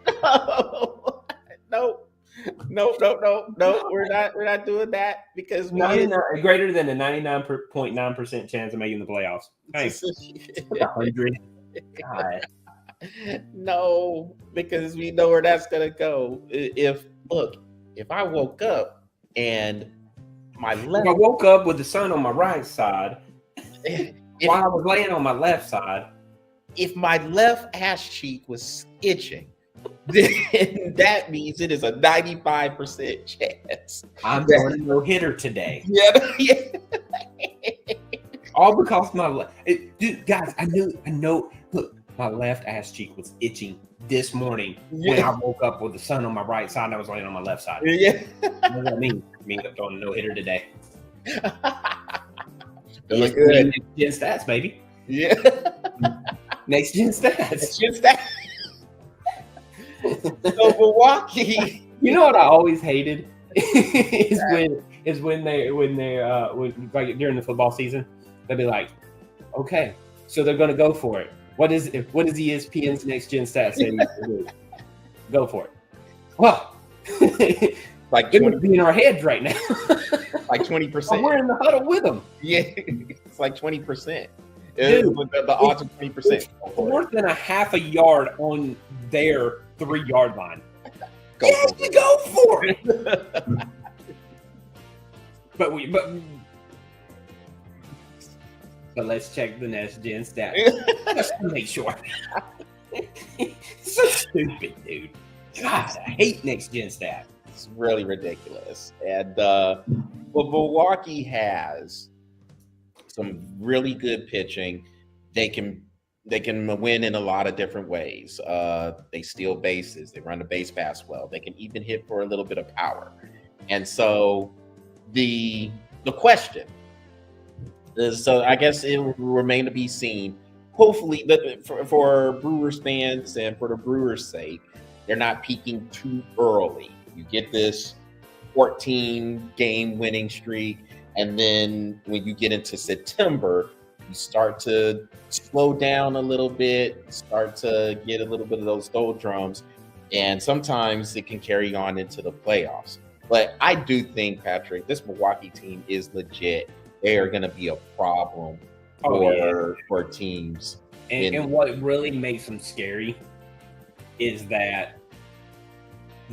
No. We're not doing that because we greater than a 99.9% chance of making the playoffs. Thanks. 100. God. No, because we know where that's gonna go. If I woke up and if I woke up with the sun on my right side while I was laying on my left side, if my left ass cheek was itching, then that means it is a 95% chance. I'm going to no hitter today. Yeah. All because dude, guys, I know. Look, my left ass cheek was itching this morning when I woke up with the sun on my right side and I was laying on my left side. Yeah. What does that mean? I mean, I'm throwing a no hitter today. Look good. Next gen stats, baby. Yeah. Next gen stats. Next gen stats. So Milwaukee. You know what I always hated is when they like during the football season, they'll be like, okay, so they're gonna go for it. What is ESPN's next gen stats say? Go for it. Well, like it would be in our heads right now. Like 20%. We're in the huddle with them. Yeah, it's like 20%. Dude, the odds of 20%. More than a half a yard on their 3-yard line. Go for it. But let's check the next gen stat. Just to make sure. So stupid, dude. God, I hate next gen stat. It's really ridiculous. And well, Milwaukee has some really good pitching. They can win in a lot of different ways. They steal bases. They run the base pass well. They can even hit for a little bit of power. And so the question is, so I guess it will remain to be seen. Hopefully, for Brewers fans and for the Brewers' sake, they're not peaking too early. You get this 14-game winning streak, and then when you get into September, you start to slow down a little bit, start to get a little bit of those doldrums, and sometimes it can carry on into the playoffs. But I do think, Patrick, this Milwaukee team is legit. They are going to be a problem for teams. And what really makes them scary is that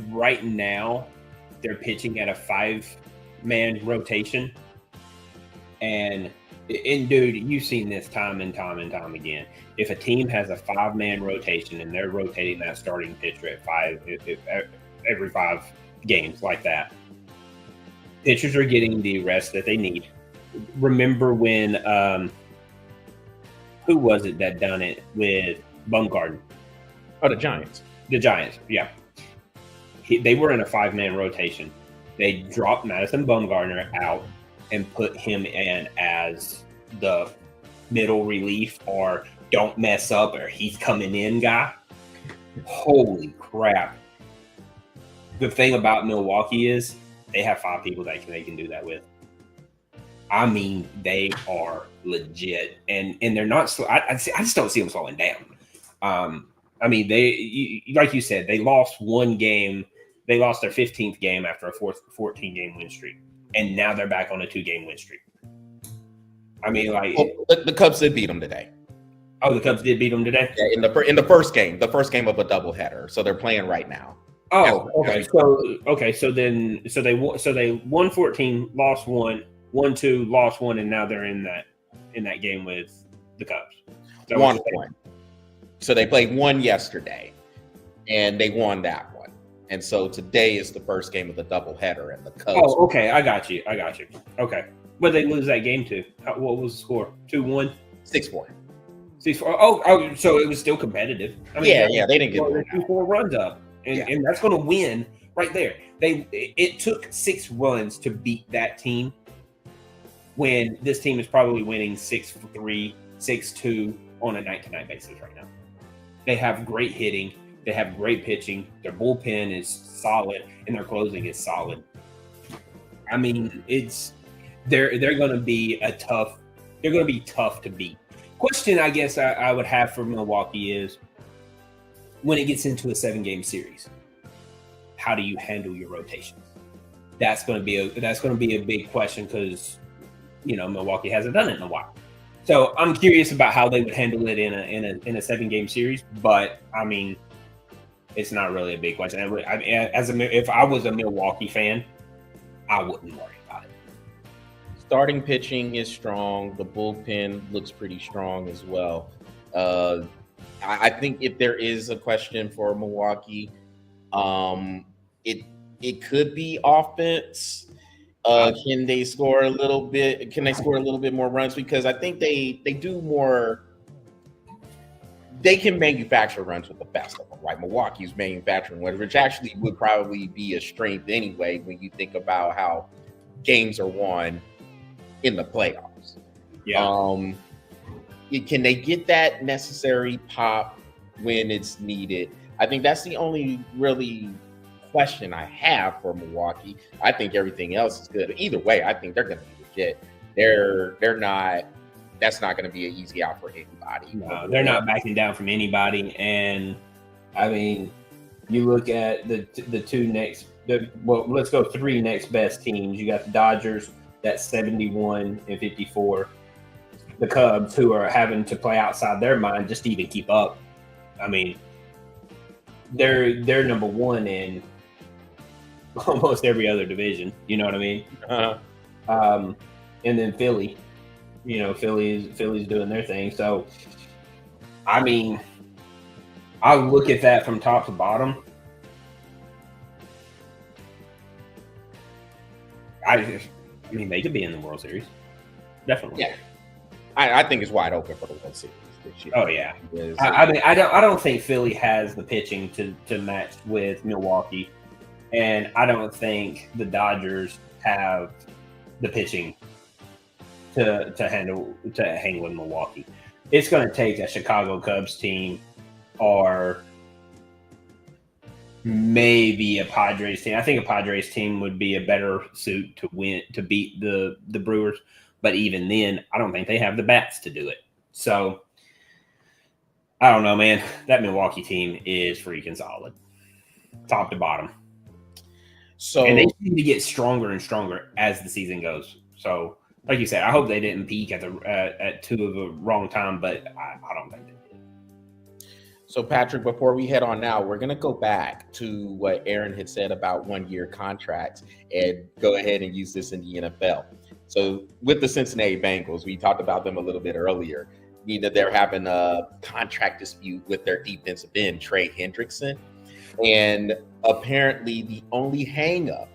right now they're pitching at a 5-man rotation. And dude, you've seen this time and time again. If a team has a 5-man rotation and they're rotating that starting pitcher at every 5 games like that, pitchers are getting the rest that they need. Remember when who was it that done it with Bumgarner? Oh, the Giants. The Giants, yeah. They were in a 5-man rotation. They dropped Madison Bumgarner out and put him in as the middle relief or don't mess up or he's coming in guy. Holy crap. The thing about Milwaukee is they have 5 people that they can do that with. I mean, they are legit, and they're not slow. I just don't see them slowing down. I mean, like you said, they lost one game. They lost their 15th game after a 14-game win streak, and now they're back on a 2-game win streak. I mean, like the Cubs did beat them today. Oh, the Cubs did beat them today. Yeah, in the first game of a doubleheader. So they're playing right now. Oh, okay. So they won 14, lost 1, won 2, lost 1, and now they're in that game with the Cubs. Won 1. So they played 1 yesterday, and they won that one. And so today is the first game of the doubleheader, and the Cubs. Oh, okay. I got you. Okay. But they lose that game to? What was the score? 2-1? 6-4. 6-4. Oh, so it was still competitive. I mean, yeah, they didn't get 2-4 runs up, and that's going to win right there. It took 6 runs to beat that team when this team is probably winning 6-3, 6-2 on a night-to-night basis right now. They have great hitting. They have great pitching. Their bullpen is solid, and their closing is solid. I mean, they're going to be tough to beat. Question I guess I would have for Milwaukee is when it gets into a 7-game series, how do you handle your rotations? That's going to be a big question because Milwaukee hasn't done it in a while. So I'm curious about how they would handle it in a 7-game series. But I mean, it's not really a big question. If I was a Milwaukee fan, I wouldn't worry about it. Starting pitching is strong. The bullpen looks pretty strong as well. I think if there is a question for Milwaukee, it could be offense. Can they score a little bit? Can they score a little bit more runs? Because I think they do more. They can manufacture runs with the best of them, right? Milwaukee's manufacturing runs, which actually would probably be a strength anyway when you think about how games are won in the playoffs. Yeah. Can they get that necessary pop when it's needed? I think that's the only really question I have for Milwaukee. I think everything else is good. Either way, I think they're going to be legit. They're not. That's not going to be an easy out for anybody. No, they're not backing down from anybody. And I mean, you look at the 2 next. Let's go 3 next best teams. You got the Dodgers, that's 71-54. The Cubs, who are having to play outside their mind just to even keep up. I mean, they're number 1 in almost every other division. You know what I mean? Uh-huh. And then Philly. Philly's doing their thing. So, I mean, I look at that from top to bottom. I mean, they could be in the World Series. Definitely. Yeah. I think it's wide open for the World Series this year. Oh yeah. I mean, I don't think Philly has the pitching to match with Milwaukee, and I don't think the Dodgers have the pitching to hang with Milwaukee. It's going to take a Chicago Cubs team or maybe a Padres team. I think a Padres team would be a better suit to beat the Brewers. But even then, I don't think they have the bats to do it. So, I don't know, man. That Milwaukee team is freaking solid, top to bottom. So, and they seem to get stronger and stronger as the season goes. So, like you said, I hope they didn't peak at the wrong time, but I don't think they did. So, Patrick, before we head on now, we're going to go back to what Aaron had said about 1-year contracts and go ahead and use this in the NFL. So, with the Cincinnati Bengals, we talked about them a little bit earlier. They're having a contract dispute with their defensive end, Trey Hendrickson. And apparently the only hang-up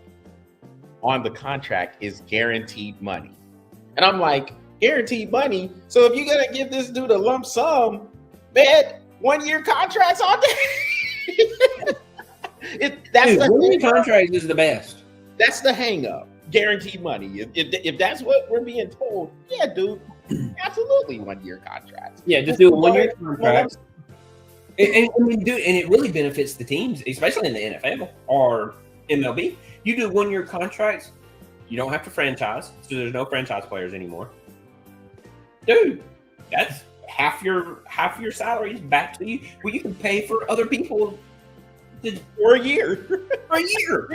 on the contract is guaranteed money. And I'm like, guaranteed money? So if you're going to give this dude a lump sum, man, 1-year contracts on there? One-year contract is the best. That's the hang-up. Guaranteed money. If that's what we're being told, yeah, dude, absolutely 1-year contracts. Yeah, just do a 1-year contract. and it really benefits the teams, especially in the NFL or MLB. You do 1-year contracts, you don't have to franchise, so there's no franchise players anymore. Dude, that's half your salary is back to you, where you can pay for other people for a year. For a year.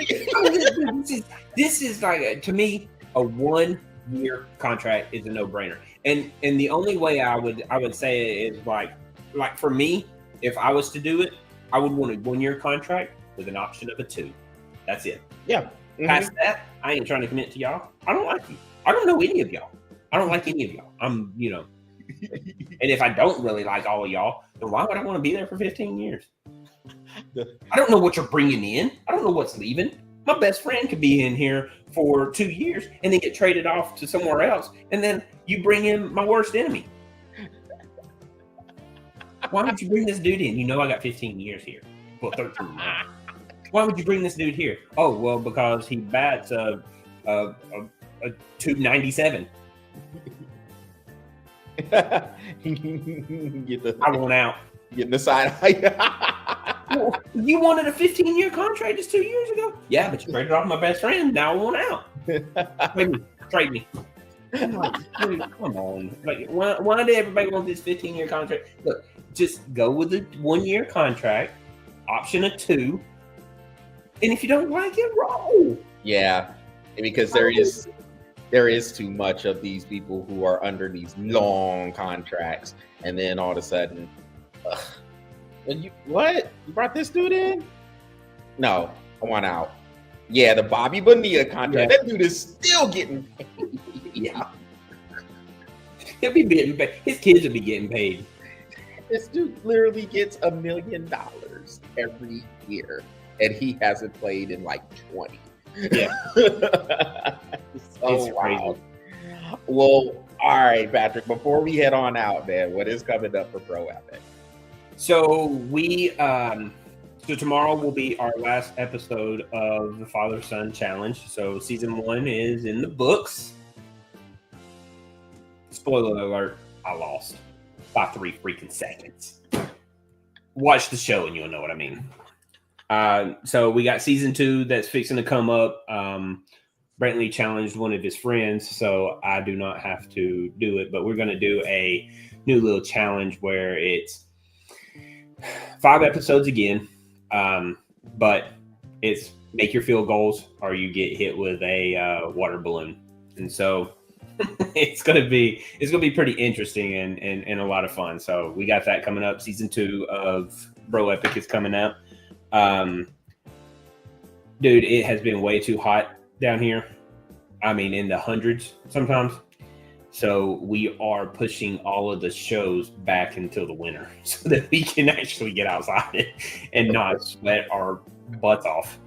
This is like, to me, a 1-year contract is a no-brainer. And the only way I would say it is like for me, if I was to do it, I would want a 1-year contract with an option of a 2. That's it. Yeah. Mm-hmm. Past that, I ain't trying to commit to y'all. I don't like you. I don't know any of y'all. I don't like any of y'all. I'm, and if I don't really like all of y'all, then why would I want to be there for 15 years? I don't know what you're bringing in. I don't know what's leaving. My best friend could be in here for 2 years and then get traded off to somewhere else. And then you bring in my worst enemy. Why would you bring this dude in? You know I got 15 years here. Well, 13 now. Why would you bring this dude here? Oh, well, because he bats a 297. I want out. Getting the side. Well, you wanted a 15-year contract just 2 years ago? Yeah, but you traded off my best friend. Now I want out. Trade me. I'm like, dude, come on. Like, why did everybody want this 15-year contract? Look, just go with a 1-year contract, option a 2, and if you don't like it, roll. Yeah, because there is too much of these people who are under these long contracts, and then all of a sudden, you brought this dude in? No, I want out. Yeah, the Bobby Bonilla contract. Yeah. That dude is still getting paid. Yeah, he'll be getting paid. His kids will be getting paid. This dude literally gets $1 million every year, and he hasn't played in like 20. Yeah. It's crazy. Well, all right, Patrick, before we head on out, man, what is coming up for Pro Epic? So so tomorrow will be our last episode of the Father-Son Challenge. So season 1 is in the books. Spoiler alert, I lost by 3 freaking seconds. Watch the show and you'll know what I mean. So we got season 2 that's fixing to come up. Brantley challenged one of his friends, so I do not have to do it, but we're going to do a new little challenge where it's 5 episodes again, but it's make your field goals or you get hit with a water balloon. And so it's gonna be pretty interesting and a lot of fun. So we got that coming up. Season 2 of Bro Epic is coming out. Dude, it has been way too hot down here. I mean, in the hundreds sometimes. So we are pushing all of the shows back until the winter so that we can actually get outside and not sweat our butts off.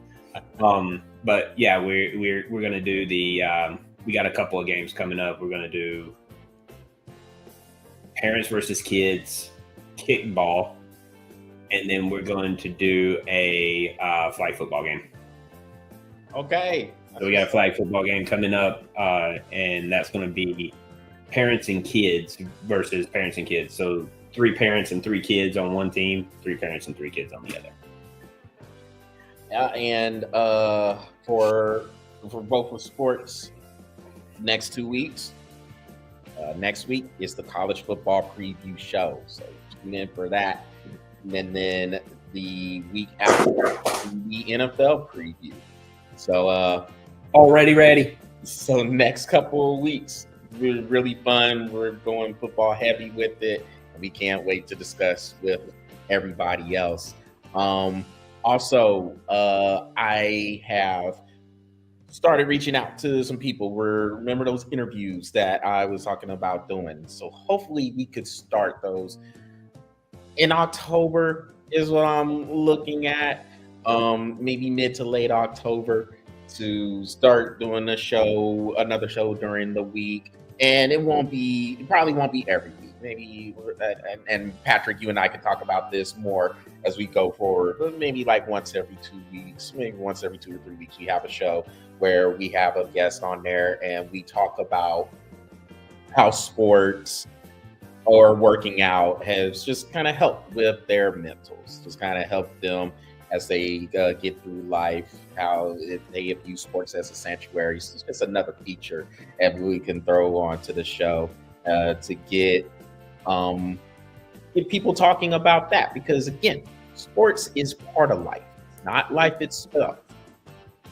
But yeah, we're gonna do the we got a couple of games coming up. We're gonna do parents versus kids, kickball, and then we're going to do a flag football game. Okay. So we got a flag football game coming up, and that's going to be parents and kids versus parents and kids. So 3 parents and 3 kids on one team, 3 parents and 3 kids on the other. And for both of sports, next 2 weeks. Next week is the college football preview show, so tune in for that. And then the week after, the NFL preview. So already ready. So next couple of weeks, really fun. We're going football heavy with it. We can't wait to discuss with everybody else. Also, I have started reaching out to some people. Remember those interviews that I was talking about doing. So hopefully we could start those in October is what I'm looking at. Maybe mid to late October to start doing another show during the week. And it probably won't be every week. Maybe, and Patrick, you and I can talk about this more as we go forward. But maybe like once every 2 weeks, maybe once every 2 or 3 weeks, we have a show where we have a guest on there and we talk about how sports or working out has just kind of helped with their mentals, just kind of helped them as they get through life, how they have used sports as a sanctuary. So it's just another feature that we can throw onto the show to um, get people talking about that. Because again, sports is part of life, not life itself.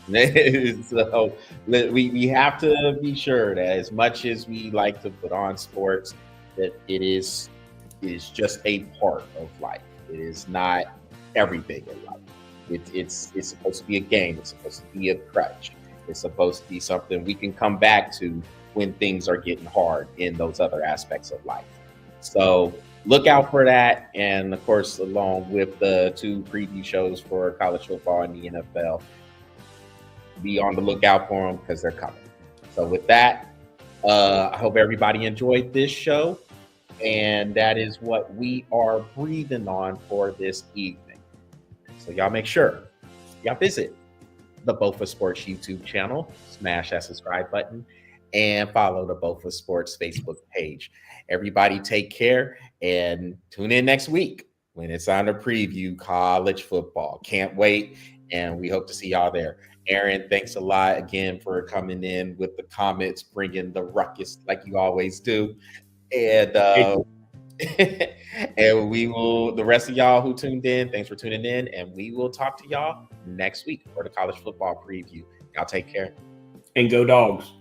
So we have to be sure that as much as we like to put on sports, that it is just a part of life. It is not everything in life. It's supposed to be a game. It's supposed to be a crutch. It's supposed to be something we can come back to when things are getting hard in those other aspects of life. So look out for that. And of course, along with the 2 preview shows for college football and the NFL, be on the lookout for them because they're coming. So with that, I hope everybody enjoyed this show. And that is what we are breathing on for this evening. So y'all make sure y'all visit the Bofa Sports YouTube channel, smash that subscribe button, and follow the Bofa Sports Facebook page. Everybody take care and tune in next week when it's on to preview college football. Can't wait, and we hope to see y'all there. Aaron, thanks a lot again for coming in with the comments, bringing the ruckus like you always do. And and we will, the rest of y'all who tuned in, thanks for tuning in, and we will talk to y'all next week for the college football preview. Y'all take care. And go Dogs.